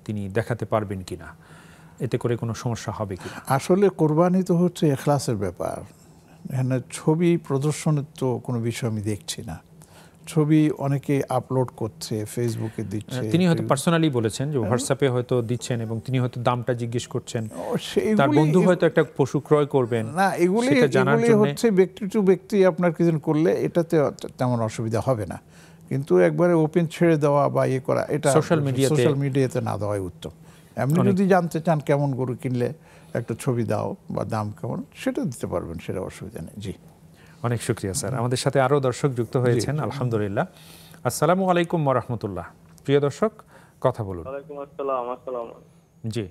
তিনি দেখাতে পারবেন কিনা, এতে করে কোনো সমস্যা হবে কিনা? আসলে কোরবানি তো হচ্ছে ইখলাসের ব্যাপার, এখানে ছবি প্রদর্শনের তো কোনো বিষয় আমি দেখছি না। ছবি অনেকে আপলোড করছে, ফেসবুকে দিচ্ছে। তিনি হয়তো পার্সোনালি বলেছেন যে হোয়াটসঅ্যাপে হয়তো দিচ্ছেন এবং তিনি হয়তো দামটা জিজ্ঞেস করছেন, তার বন্ধু হয়তো একটা পশু ক্রয় করবেন না, এগুলি হচ্ছে ব্যক্তি টু ব্যক্তি আপনার কিছু করলে এটাতে তেমন অসুবিধা হবে না, কিন্তু একবারে ওপেন ছেড়ে দেওয়া বা ইয়ে করা এটা সোশ্যাল মিডিয়াতে না দেওয়াই উত্তম। এমনি যদি জানতে চান কেমন গরু কিনলে একটা ছবি দাও বা দাম কেমন, সেটা দিতে পারবেন, সেটা অসুবিধা নেই। জি, অনেক শুকরিয়া স্যার। আমাদের সাথে আরও দর্শক যুক্ত হয়েছেন, আলহামদুলিল্লাহ। আসসালামু আলাইকুম ওয়া রাহমাতুল্লাহ। প্রিয় দর্শক, কথা বলুন। ওয়ালাইকুম আসসালাম। জি,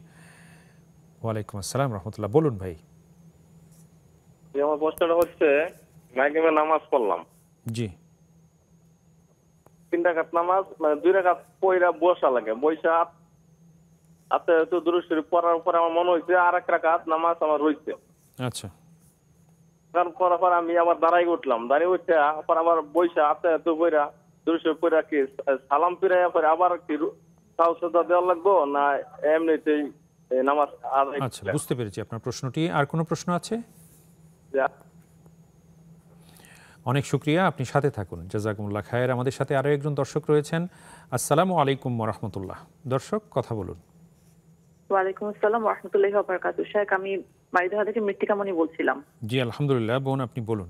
ওয়ালাইকুম আসসালাম রাহমাতুল্লাহ, বলুন ভাই। আমার প্রশ্নটা হচ্ছে, মাগরিবের নামাজ পড়লাম, জি, 3 রাকাত নামাজ, মানে 2 রাকাত পয়রা বসা লাগে, বৈশা আতে তো দুরূদ শরীফ পড়ার পর আমার মনে হইছে আরেক রাকাত নামাজ আমার হইছে। আচ্ছা, কারণ পড়ার পর আমি আবার দাঁড়াই উঠলাম, দাঁড়িয়ে উঠে আবার আবার বৈশা আতে তো পয়রা দুরূদ শরীফ পড়া কি সালাম ফিরাইয়া পরে আবার কি সাউসদা দেওয়া লাগবে না এমনিতেই নামাজ আদায়? আচ্ছা, বুঝতে পেরেছি আপনার প্রশ্নটি। আর কোনো প্রশ্ন আছে? অনেক শুকরিয়া, আপনি সাথে থাকুন। জাযাকুমুল্লাহ খায়ের। আমাদের সাথে আরও একজন দর্শক রয়েছেন। আসসালামু আলাইকুম ওয়া রাহমাতুল্লাহ। দর্শক, কথা বলুন। ওয়ালাইকুম আসসালাম ওয়া রাহমাতুল্লাহি ওয়া বারাকাতুহু। শেখ, আমি বাড়িধারা থেকে মৃত্তিকামণি বলছিলাম। জি, আলহামদুলিল্লাহ বোন, আপনি বলুন।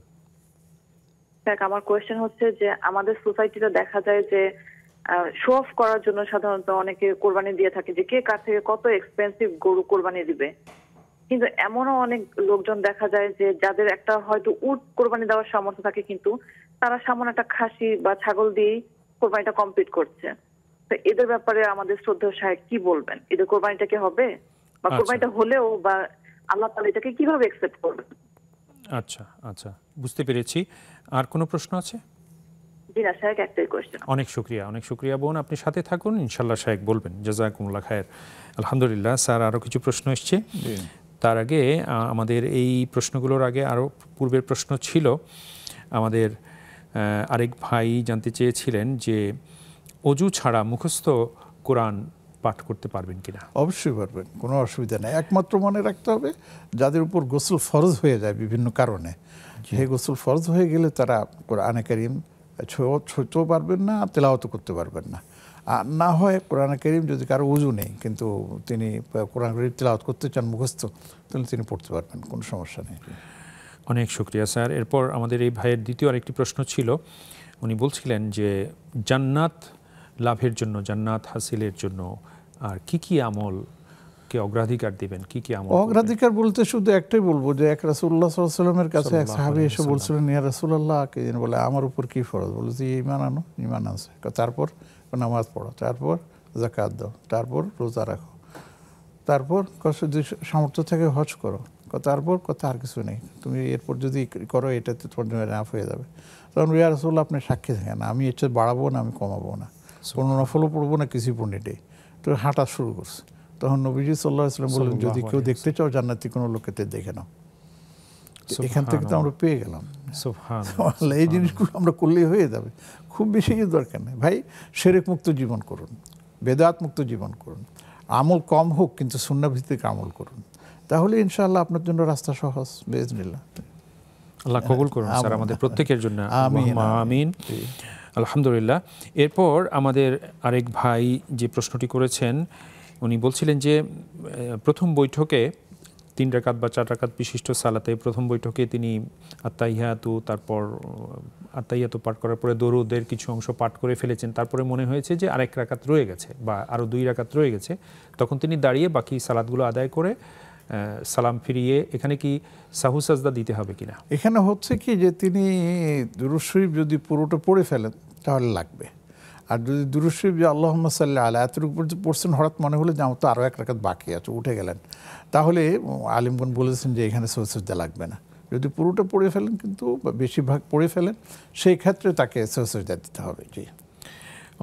শেখ, আমার কোয়েশ্চেন হচ্ছে যে আমাদের সোসাইটিতে দেখা যায় যে শো অফ করার জন্য সাধারণত অনেকে কোরবানি দিয়ে থাকে যে কে কার থেকে কত এক্সপেন্সিভ গরু কোরবানি দিবে, কিন্তু এমনও অনেক লোকজন দেখা যায় যে যাদের একটা হয়তো উট কোরবানি দেওয়ার সামর্থ্য থাকে, কিন্তু তারা সামান্য একটা খাসি বা ছাগল দিয়ে কোরবানিটা কমপ্লিট করছে। তো এদের ব্যাপারে আমাদের শ্রদ্ধেয় সাহেব কি বলবেন? এদের কোরবানিটা কি হবে, বা কোরবানিটা হলেও বা আল্লাহ তাআলা এটাকে কিভাবে অ্যাকসেপ্ট করবেন? আচ্ছা আচ্ছা, বুঝতে পেরেছি। আর কোনো প্রশ্ন আছে? জি না সাহেব, একটাই কোয়েশ্চেন। অনেক শুকরিয়া, অনেক শুকরিয়া বোন, আপনি সাথে থাকুন, ইনশাল্লাহ সাহেব বলবেন। জাযাকুমুল্লাহ খায়ের। আলহামদুলিল্লাহ স্যার, আরও কিছু প্রশ্ন এসছে। তার আগে আমাদের এই প্রশ্নগুলোর আগে আরও পূর্বের প্রশ্ন ছিল। আমাদের আরেক ভাই জানতে চেয়েছিলেন যে অজু ছাড়া মুখস্থ কোরআন পাঠ করতে পারবেন কিনা? অবশ্যই পারবেন, কোনো অসুবিধা নেই। একমাত্র মনে রাখতে হবে যাদের উপর গোসল ফরজ হয়ে যায় বিভিন্ন কারণে, সেই গোসল ফরজ হয়ে গেলে তারা কোরআনে কারীম ছুঁতেও পারবেন না, তেলাওয়াত করতে পারবেন না। আর না হয় কোরআনে কারীম যদি কারো উজু নেই কিন্তু তিনি কোরআন কারীম তেলাওয়াত করতে চান মুখস্থ, তাহলে তিনি পড়তে পারবেন, কোনো সমস্যা নেই। অনেক শুকরিয়া স্যার। এরপর আমাদের এই ভাইয়ের দ্বিতীয় আরেকটি প্রশ্ন ছিল। উনি বলছিলেন যে জান্নাত লাভের জন্য, জান্নাত হাসিলের জন্য আর কি কি আমলকে অগ্রাধিকার দিবেন, কি কি আমল? অগ্রাধিকার বলতে শুধু একটাই বলবো যে এক রাসূলুল্লাহ সাল্লাল্লাহু আলাইহি ওয়াসাল্লামের কাছে এক সাহাবী এসে বলছিলেন, ইয়া রাসূলুল্লাহ, কে যেন বলে আমার উপর কি ফরজ? বলে যে ঈমান আনো। ঈমান আছে, তারপর নামাজ পড়ো, তারপর যাকাত দাও, তারপর রোজা রাখো, তারপর যদি সামর্থ্য থেকে হজ করো, তারপর কথা আর কিছু নেই, তুমি এরপর যদি করো এটাতে তোমার জন্য রাফ হয়ে যাবে। তখন ইয়া রাসূলুল্লাহ আপনি সাক্ষী থাকেন, আমি এটা বাড়াবো না, আমি কমাবো না, কোনো নফলও পড়বো না, কিছু পড়িনি। তো হাঁটা শুরু করছে। তখন নবীজি সাল্লাল্লাহু আলাইহি ওয়াসাল্লাম বললেন, যদি কেউ দেখতে চাও জান্নাতি কোনো লোকেতে দেখে নাও। এখান থেকে তো আমরা পেয়ে গেলাম। সুবহানাল্লাহ, এই জিনিসগুলো আমরা করলেই হয়ে যাবে, খুব বেশি কিছু দরকার নেই ভাই। শিরক মুক্ত জীবন করুন, বেদাত মুক্ত জীবন করুন, আমল কম হোক কিন্তু সুন্নাহ ভিত্তিক আমল করুন, তাহলে ইনশাআল্লাহ আপনার জন্য রাস্তা সহজ বিইজনিল্লাহ। আল্লাহ কবুল করুন স্যার আমাদের প্রত্যেকের জন্য, আমিন। আলহামদুলিল্লাহ। এরপর আমাদের আরেক ভাই যে প্রশ্নটি করেছেন, উনি বলছিলেন যে প্রথম বৈঠকে 3 রাকাত বা 4 রাকাত বিশিষ্ট সালাতে প্রথম বৈঠকে তিনি আত্তাহিয়াতু, তারপর আত্তাহিয়াতু পাঠ করার পরে দরুদের কিছু অংশ পাঠ করে ফেলেছেন। তারপরে মনে হয়েছে যে আরেক রাকাত রয়ে গেছে বা আরও 2 রাকাত রয়ে গেছে। তখন তিনি দাঁড়িয়ে বাকি সালাতগুলো আদায় করে সালাম ফিরিয়ে, এখানে কি সাহু সাজদা দিতে হবে কিনা? এখানে হচ্ছে কি যে তিনি দুরূদ শরীফ যদি পুরোটা পড়ে ফেলেন তাহলে লাগবে। আর যদি দুরূদ শরীফ যে আল্লাহুম্মা সাল্লি আলা এতটুকু পড়ছেন, হঠাৎ মনে হলো যে আমার তো আরও 1 রাকাত বাকি আছে, উঠে গেলেন, তাহলে আলিমগণ বলেছেন যে এখানে সাহু সাজদা লাগবে না। যদি পুরোটা পড়ে ফেলেন কিন্তু বেশিরভাগ পড়ে ফেলেন, সেই ক্ষেত্রে তাকে সাহু সাজদা দিতে হবে। জি,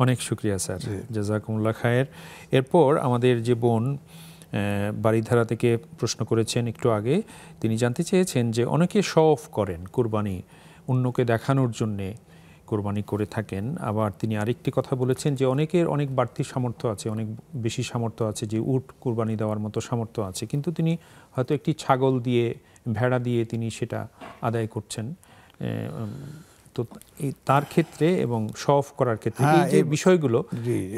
অনেক শুকরিয়া স্যার, জাযাকুমুল্লাহ খায়ের। এরপর আমাদের যে বোন বাড়িধারা থেকে প্রশ্ন করেছেন একটু আগে, তিনি জানতে চেয়েছেন যে অনেকে শো অফ করেন, কুরবানি অন্যকে দেখানোর জন্যে কোরবানি করে থাকেন। আবার তিনি আরেকটি কথা বলেছেন যে অনেকের অনেক বাড়তি সামর্থ্য আছে, অনেক বেশি সামর্থ্য আছে, যে উট কোরবানি দেওয়ার মতো সামর্থ্য আছে, কিন্তু তিনি হয়তো একটি ছাগল দিয়ে, ভেড়া দিয়ে তিনি সেটা আদায় করছেন। তো তার ক্ষেত্রে এবং শো অফ করার ক্ষেত্রে এই যে বিষয়গুলো,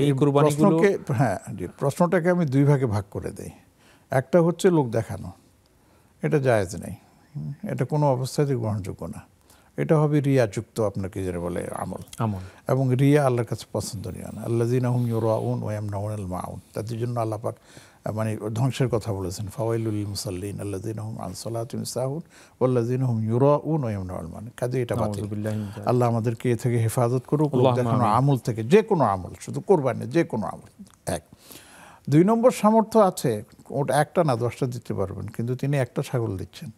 এই কোরবানিগুলো, হ্যাঁ জি, প্রশ্নটাকে আমি 2 ভাগে ভাগ করে দেই। একটা হচ্ছে লোক দেখানো, এটা জায়েজ নেই, এটা কোনো অবস্থাতেই গ্রহণযোগ্য না। এটা হবে রিয়াযুক্ত, আপনাকে যেটা বলে আমল, এবং রিয়া আল্লাহর কাছে পছন্দনীয় না। আল্লাযীনা হুম ইউরাউন ওয়া ইয়ামনাউনাল মাউন, তাদের জন্য আল্লাহ পাক মানে ধ্বংসের কথা বলেছেন। ফাওয়াইলুল লিল মুসাল্লিন আল্লাযীনা হুম আন সালাতিহিম সাহুন ওয়াল্লাযীনা হুম ইউরাউন ওয়া ইয়ামনাউল মাউন। কাজে এটা বাতিল। আল্লাহ আমাদেরকে এ থেকে হেফাজত করুক, লোক দেখানো আমল থেকে, যে কোনো আমল, শুধু কোরবানি, যে কোনো আমল। 1 2 নম্বর সামর্থ্য আছে, ওটা একটা না 10টা দিতে পারবেন, কিন্তু তিনি একটা ছাগল দিচ্ছেন,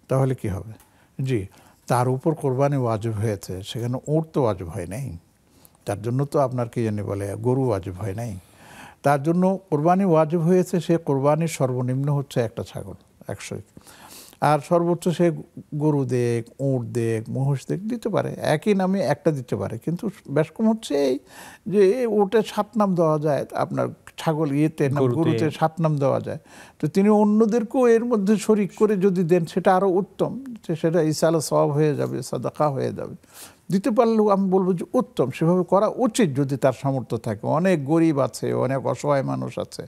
তাহলে কি হবে? জি, তার উপর কোরবানি ওয়াজিব হয়েছে, সেখানে উট তো ওয়াজিব হয় নাই, তার জন্য তো আপনার কি জানি বলে গরু ওয়াজিব হয় নাই, তার জন্য কোরবানি ওয়াজিব হয়েছে। সে কোরবানির সর্বনিম্ন হচ্ছে একটা ছাগল 100, আর সর্বোচ্চ সে গরু দেখ, উট দেখ, মহিষ দেখ দিতে পারে, একই নামে একটা দিতে পারে। কিন্তু বেশ কম হচ্ছে এই যে উটে 7 নাম দেওয়া যায়, আপনার ছাগল গরুতে 7 নাম দেওয়া যায়। তো তিনি অন্যদেরকেও এর মধ্যে শরিক করে যদি দেন সেটা আরও উত্তম, সেটা ইসালে সওয়াব হয়ে যাবে, সাদাকা হয়ে যাবে। দিতে পারলেও আমি বলবো যে উত্তম, সেভাবে করা উচিত যদি তার সামর্থ্য থাকে। অনেক গরিব আছে, অনেক অসহায় মানুষ আছে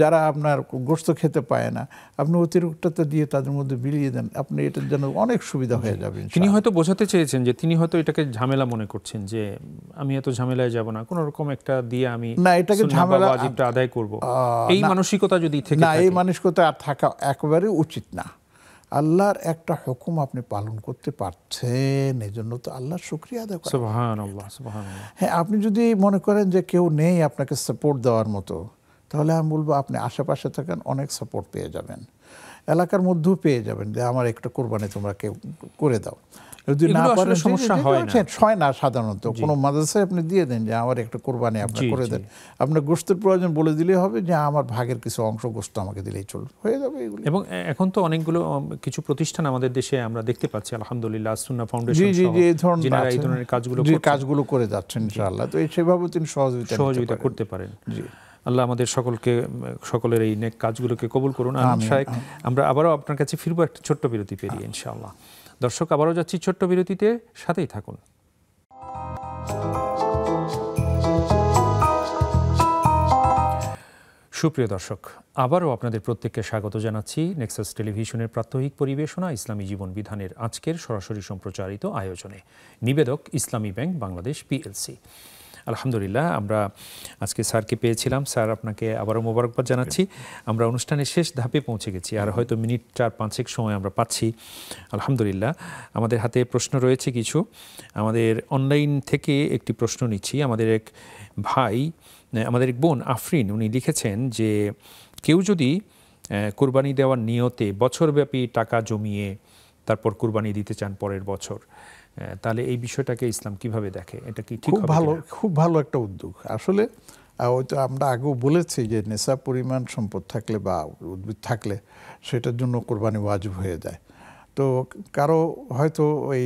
যারা আপনার গোশত খেতে পায় না, আপনি অতিরিক্তটা দিয়ে তাদের মধ্যে বিলিয়ে দেন, আপনি এটার জন্য অনেক সুবিধা হয়ে যাবে। তিনি হয়তো বোঝাতে চেয়েছেন যে তিনি হয়তো এটাকে ঝামেলা মনে করছেন, যে আমি এত ঝামেলায় যাব না, কোনো রকম একটা দিয়ে আমি না এটাকে ঝামেলা ওয়াজিবটা আদায় করব, এই মানসিকতা যদি থেকে না, এই মানসিকতা আর থাকা একেবারে উচিত না। আল্লাহর একটা হুকুম আপনি পালন করতে পারছেন, এই জন্য তো আল্লাহর শুকরিয়া আদায় করেন। সুবহানাল্লাহ, সুবহানাল্লাহ। হ্যাঁ, আপনি যদি মনে করেন যে কেউ নেই আপনাকে সাপোর্ট দেওয়ার মতো, তাহলে আমি বলবো আপনি আশেপাশে থাকেন, অনেক সাপোর্ট পেয়ে যাবেন, এলাকার মধ্যেও পেয়ে যাবেন যে আমার একটা কোরবানি তোমরা কেউ করে দাও। যদি না পারেন, সমস্যা হয় না সাধারণত, কোনো মাদ্রাসায় আপনি দিয়ে দেন যে আমার একটা কোরবানি আপনি করে দেন, আপনার গোশতের প্রয়োজন বলে দিলেই হবে যে আমার ভাগের কিছু অংশ গোশত আমাকে দিলেই চলবে, হয়ে যাবে এগুলো। এবং এখন তো অনেকগুলো কিছু প্রতিষ্ঠান আমাদের দেশে আমরা দেখতে পাচ্ছি, আলহামদুলিল্লাহ, সুন্নাহ ফাউন্ডেশন এই ধরনের কাজগুলো করে যাচ্ছেন ইনশাআল্লাহ। তো সেভাবে তিনি সহযোগিতা করতে পারেন। আল্লাহ আমাদের সকলের এই নেক কাজগুলোকে কবুল করুন। আমরা আবারও আপনার কাছে ফিরবো একটা ছোট্ট বিরতি পেরিয়ে ইনশাআল্লাহ। দর্শক, আবারও যাচ্ছি ছোট্ট বিরতিতে, সাথেই থাকুন। সুপ্রিয় দর্শক, আবারও আপনাদের প্রত্যেককে স্বাগত জানাচ্ছি নেক্সাস টেলিভিশনের প্রাত্যহিক পরিবেশনা ইসলামী জীবন বিধানের আজকের সরাসরি সম্প্রচারিত আয়োজনে। নিবেদক ইসলামী ব্যাংক বাংলাদেশ PLC। আলহামদুলিল্লাহ, আমরা আজকে স্যারকে পেয়েছিলাম। স্যার, আপনাকে আবারও মোবারকবাদ জানাচ্ছি। আমরা অনুষ্ঠানের শেষ ধাপে পৌঁছে গেছি, আর হয়তো মিনিট 4-5 সময় আমরা পাচ্ছি। আলহামদুলিল্লাহ, আমাদের হাতে প্রশ্ন রয়েছে কিছু। আমাদের অনলাইন থেকে একটি প্রশ্ন নিচ্ছি। আমাদের এক বোন আফরিন, উনি লিখেছেন যে কেউ যদি কোরবানি দেওয়ার নিয়তে বছরব্যাপী টাকা জমিয়ে তারপর কোরবানি দিতে চান পরের বছর, তাহলে এই বিষয়টাকে ইসলাম কিভাবে দেখে? এটা কি ঠিক? খুব ভালো একটা উদ্যোগ। আসলে ওই তো আমরা আগেও বলেছি যে নেশাব পরিমাণ সম্পদ থাকলে বা উদ্ভিদ থাকলে সেটার জন্য কোরবানি ওয়াজিব হয়ে যায়। তো কারো হয়তো ওই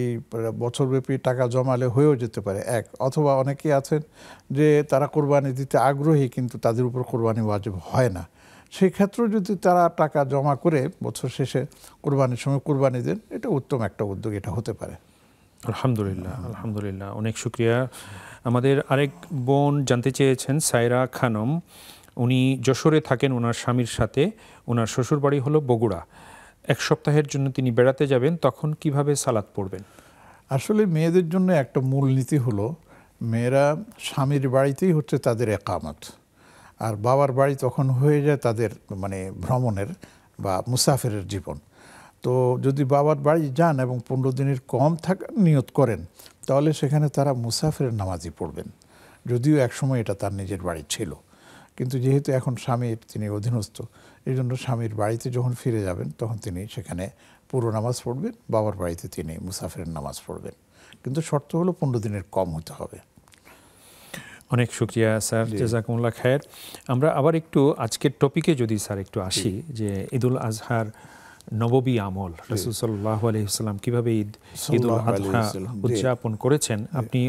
বছরব্যাপী টাকা জমালে হয়েও যেতে পারে এক, অথবা অনেকেই আছেন যে তারা কোরবানি দিতে আগ্রহী কিন্তু তাদের উপর কোরবানি ওয়াজিব হয় না, সেই ক্ষেত্রেও যদি তারা টাকা জমা করে বছর শেষে কোরবানির সময় কোরবানি দেন, এটা উত্তম একটা উদ্যোগ, এটা হতে পারে। আলহামদুলিল্লাহ, আলহামদুলিল্লাহ, অনেক শুকরিয়া। আমাদের আরেক বোন জানতে চেয়েছেন, সায়রা খানম, উনি যশোরে থাকেন ওনার স্বামীর সাথে, ওনার শ্বশুরবাড়ি হলো বগুড়া। এক সপ্তাহের জন্য তিনি বেড়াতে যাবেন, তখন কিভাবে সালাত পড়বেন? আসলে মেয়েদের জন্য একটা মূলনীতি হলো মেয়েরা স্বামীর বাড়িতেই হচ্ছে তাদের একামত, আর বাবার বাড়ি তখন হয়ে যায় তাদের মানে ভ্রমণের বা মুসাফিরের জীবন। তো যদি বাবার বাড়ি যান এবং 15 দিনের কম থাকার নিয়ত করেন তাহলে সেখানে তারা মুসাফিরের নামাজই পড়বেন, যদিও একসময় এটা তার নিজের বাড়ি ছিল। কিন্তু যেহেতু এখন স্বামীর তিনি অধীনস্থ, এই জন্য স্বামীর বাড়িতে যখন ফিরে যাবেন তখন তিনি সেখানে পুরো নামাজ পড়বেন, বাবার বাড়িতে তিনি মুসাফিরের নামাজ পড়বেন, কিন্তু শর্ত হলো 15 দিনের কম হতে হবে। অনেক শুকরিয়া স্যার, জাযাকুমুল্লাহ খায়ের। আমরা আবার একটু আজকের টপিকে যদি স্যার একটু আসি, যে ঈদুল আজহার নববী আমল, রাসূল সাল্লাল্লাহু আলাইহি ওয়াসাল্লাম কিভাবে ঈদুল আজহা উদযাপন করেছেন, আপনি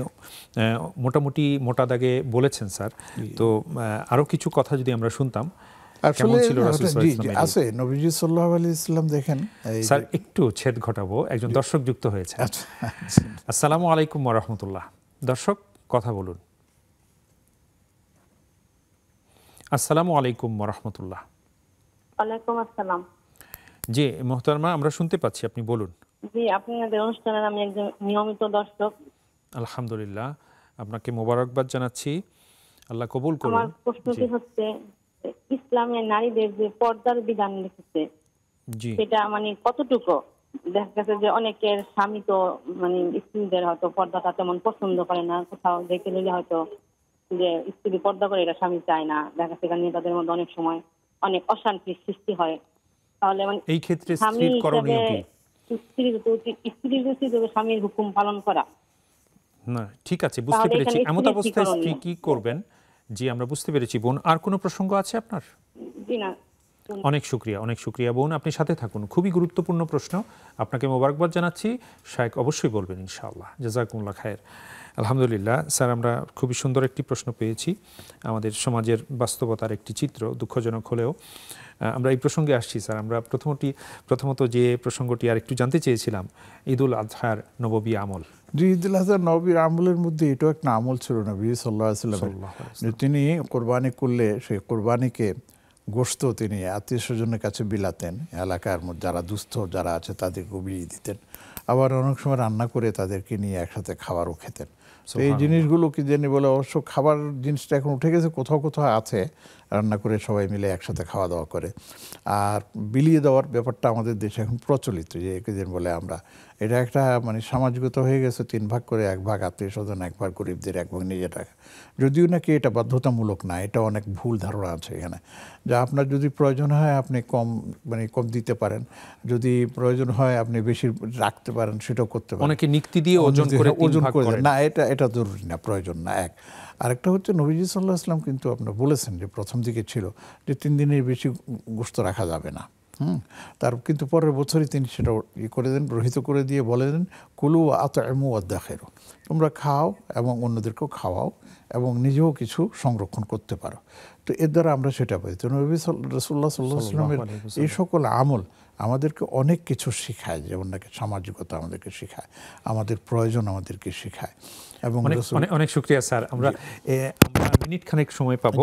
মোটামুটি মোটা দাগে বলেছেন স্যার। তো আরো কিছু কথা যদি আমরা শুনতাম, কেমন ছিল রাসূল সাল্লাল্লাহু আলাইহি ওয়াসাল্লাম? আছে নবীজি সাল্লাল্লাহু আলাইহি ওয়াসাল্লাম, দেখেন স্যার একটু ছেদ ঘটাবো, একজন দর্শক যুক্ত হয়েছে। আসসালামু আলাইকুম ওয়া রাহমাতুল্লাহ। দর্শক কথা বলুন। আসসালামু আলাইকুম ওয়া রাহমাতুল্লাহ। ওয়ালাইকুম আসসালাম। জি মোহতারমা, আমরা শুনতে পাচ্ছি, আপনি বলুন। জি, আপনাদের অনুষ্ঠানের আমি একজন নিয়মিত দর্শক। আলহামদুলিল্লাহ, আপনাকে মোবারকবাদ জানাচ্ছি, আল্লাহ কবুল করুন। আমার প্রশ্নটি হচ্ছে, ইসলামে নারীদের যে পর্দার বিধান লিখেছে সেটা মানে কতটুকু? দেখা গেছে যে অনেকের স্বামী তো মানে স্ত্রীদের হয়তো পর্দাটা তেমন পছন্দ করে না, কোথাও দেখে নিলে হয়তো যে স্ত্রী পর্দা করে এটা স্বামী চায় না, দেখা সেখানে নিয়ে তাদের মধ্যে অনেক সময় অনেক অশান্তির সৃষ্টি হয়। তাহলে মানে এই ক্ষেত্রে স্ত্রীর করণীয় কি? স্ত্রীর উচিত স্বামীর হুকুম পালন করা। না ঠিক আছে, বুঝতে পেরেছি। এমন অবস্থায় স্ত্রী কি করবেন? জি আমরা বুঝতে পেরেছি বোন। আর কোনো প্রসঙ্গ আছে আপনার? জি না। অনেক শুকরিয়া, অনেক শুকরিয়া বোন, আপনি সাথে থাকুন। খুবই গুরুত্বপূর্ণ প্রশ্ন, আপনাকে মোবারকবাদ জানাচ্ছি। শায়েখ অবশ্যই বলবেন ইনশাআল্লাহ। জাযাকুমুল্লাহ খায়ের। আলহামদুলিল্লাহ স্যার, আমরা খুবই সুন্দর একটি প্রশ্ন পেয়েছি, আমাদের সমাজের বাস্তবতার একটি চিত্র, দুঃখজনক হলেও। আমরা এই প্রসঙ্গে আসছি স্যার। আমরা প্রথমত যে প্রসঙ্গটি আর একটু জানতে চেয়েছিলাম, ঈদুল আজহার নববী আমল। যে ঈদুল আজহার নববীর আমলের মধ্যে এটাও একটা আমল ছিল নবী সাল্লাল্লাহু আলাইহি ওয়াসাল্লাম, তিনি কোরবানি করলে সেই কোরবানিকে গোশত তিনি আত্মীয় স্বজনের কাছে বিলাতেন, এলাকার মধ্যে যারা দুস্থ যারা আছে তাদেরকে বিলিয়ে দিতেন, আবার অনেক সময় রান্না করে তাদেরকে নিয়ে একসাথে খাবারও খেতেন। এই জিনিসগুলো কি জানি বলে, অবশ্য খাবার জিনিসটা এখন উঠে গেছে, কোথাও কোথাও আছে রান্না করে সবাই মিলে একসাথে খাওয়া দাওয়া করে। আর বিলিয়ে দেওয়ার ব্যাপারটা আমাদের দেশে এখন প্রচলিত, যে একে দিন বলে আমরা, এটা একটা মানে সামাজিকতা হয়ে গেছে, 3 ভাগ করে 1 ভাগ আত্মীয় স্বজন, 1 ভাগ গরিবদের, 1 ভাগ নিজের টাকা। যদিও নাকি এটা বাধ্যতামূলক না, এটা অনেক ভুল ধারণা আছে এখানে, যে আপনার যদি প্রয়োজন হয় আপনি কম দিতে পারেন, যদি প্রয়োজন হয় আপনি বেশি রাখতে পারেন, সেটাও করতে পারেন। অনেকে নিক্তি দিয়ে ওজন করে না, এটা জরুরি না, প্রয়োজন না। এক আরেকটা হচ্ছে নবীজি সাল্লাল্লাহু আলাইহি ওয়াসাল্লাম কিন্তু আপনার বলেছেন যে প্রথম দিকে ছিল যে 3 দিনের বেশি গোশত রাখা যাবে না। তার কিন্তু পরের বছরই তিনি সেটা করে দেন, রহিত করে দিয়ে বলেন, কুলু আতইমু ওয়াদাখিরু, তোমরা খাও এবং অন্যদেরকেও খাওয়াও এবং নিজেও কিছু সংরক্ষণ করতে পারো। তো এর দ্বারা আমরা সেটা পাই। তো নবী রাসূলুল্লাহ সাল্লাল্লাহু আলাইহি ওয়াসাল্লামের এই সকল আমল আমাদেরকে অনেক কিছু শেখায়, যেমন নাকি সামাজিকতা আমাদেরকে শেখায়, আমাদের প্রয়োজন আমাদেরকে শেখায়। এবং অনেক শুকরিয়া স্যার। আমরা মিনিট খানেক সময় পাবো,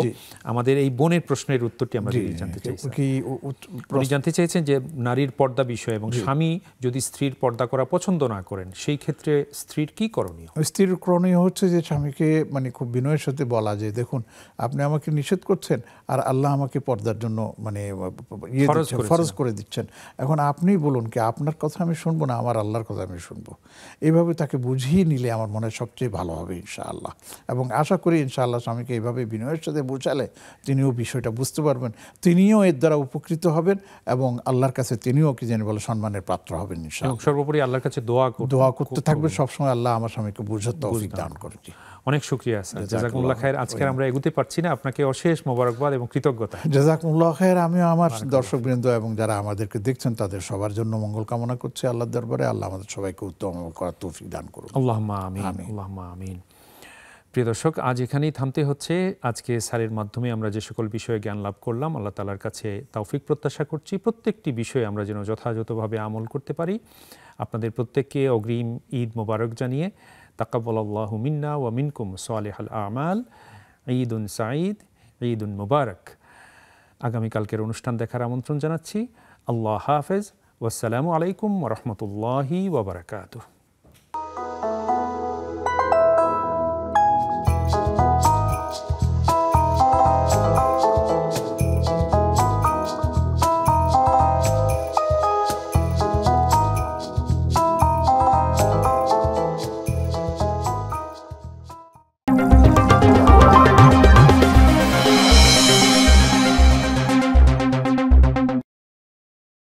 আমাদের এই বোনের প্রশ্নের উত্তরটি আমরা জানতে চাই। উনি জানতে চেয়েছেন যে নারীর পর্দা বিষয় এবং স্বামী যদি স্ত্রীর পর্দা করা পছন্দ না করেন, সেই ক্ষেত্রে স্ত্রীর কি করণীয়? স্ত্রীর করণীয় হচ্ছে যে স্বামীকে মানে খুব বিনয়ের সাথে বলা, যে দেখুন আপনি আমাকে নিষেধ করছেন আর আল্লাহ আমাকে পর্দার জন্য মানে ফরজ করে দিচ্ছেন, এখন আপনি বলুন কি আপনার কথা আমি শুনবো না আমার আল্লাহর কথা আমি শুনবো। এইভাবে তাকে বুঝিয়ে নিলে আমার মনে হয় সবচেয়ে ভালো হবে ইনশাআল্লাহ। এবং আশা করি ইনশাআল্লাহ স্বামীকে এইভাবে বিনয়ের সাথে বোঝালে তিনিও বিষয়টা বুঝতে পারবেন, তিনিও এর দ্বারা উপকৃত হবেন এবং আল্লাহর কাছে তিনিও কি জানি বলে সম্মানের পাত্র হবেন ইনশাআল্লাহ। সর্বোপরি আল্লাহর কাছে দোয়া করতে থাকবেন সবসময়, আল্লাহ আমার স্বামীকে বুঝার তৌফিক দান করেছি। অনেক শুকরিয়া স্যার, জাযাকুমুল্লাহ খায়ের। আজকে আমরা এগোতে পারছি না, আপনাকে অশেষ মোবারকবাদ এবং কৃতজ্ঞতা। জাযাকুমুল্লাহ খায়ের। আমিও আমার দর্শকবৃন্দ এবং যারা আমাদেরকে দেখছেন তাদের সবার জন্য মঙ্গল কামনা করছি আল্লাহর দরবারে। আল্লাহ আমাদের সবাইকে উত্তম আমল করার তৌফিক দান করুন। আল্লাহুম্মা আমিন, আল্লাহুম্মা আমিন। প্রিয় দর্শক, আজ এখানেই থামতে হচ্ছে। আজকে স্যারের মাধ্যমে আমরা যে সকল বিষয়ে জ্ঞান লাভ করলাম, আল্লাহ তাআলার কাছে তৌফিক প্রত্যাশা করছি প্রত্যেকটি বিষয়ে আমরা যেন যথাযথভাবে আমল করতে পারি। আপনাদের প্রত্যেককে অগ্রিম ঈদ মোবারক জানিয়ে তাকাব্বালাল্লাহু মিন্না ওয়া মিনকুম সালিহাল আমাল, ঈদুন সাঈদ, ঈদুন মুবারক। আগামীকালকের অনুষ্ঠান দেখার আমন্ত্রণ জানাচ্ছি। আল্লাহ হাফেজ, ওয়াসসালামু আলাইকুম ওয়া রাহমাতুল্লাহি ওয়া বারাকাতুহু।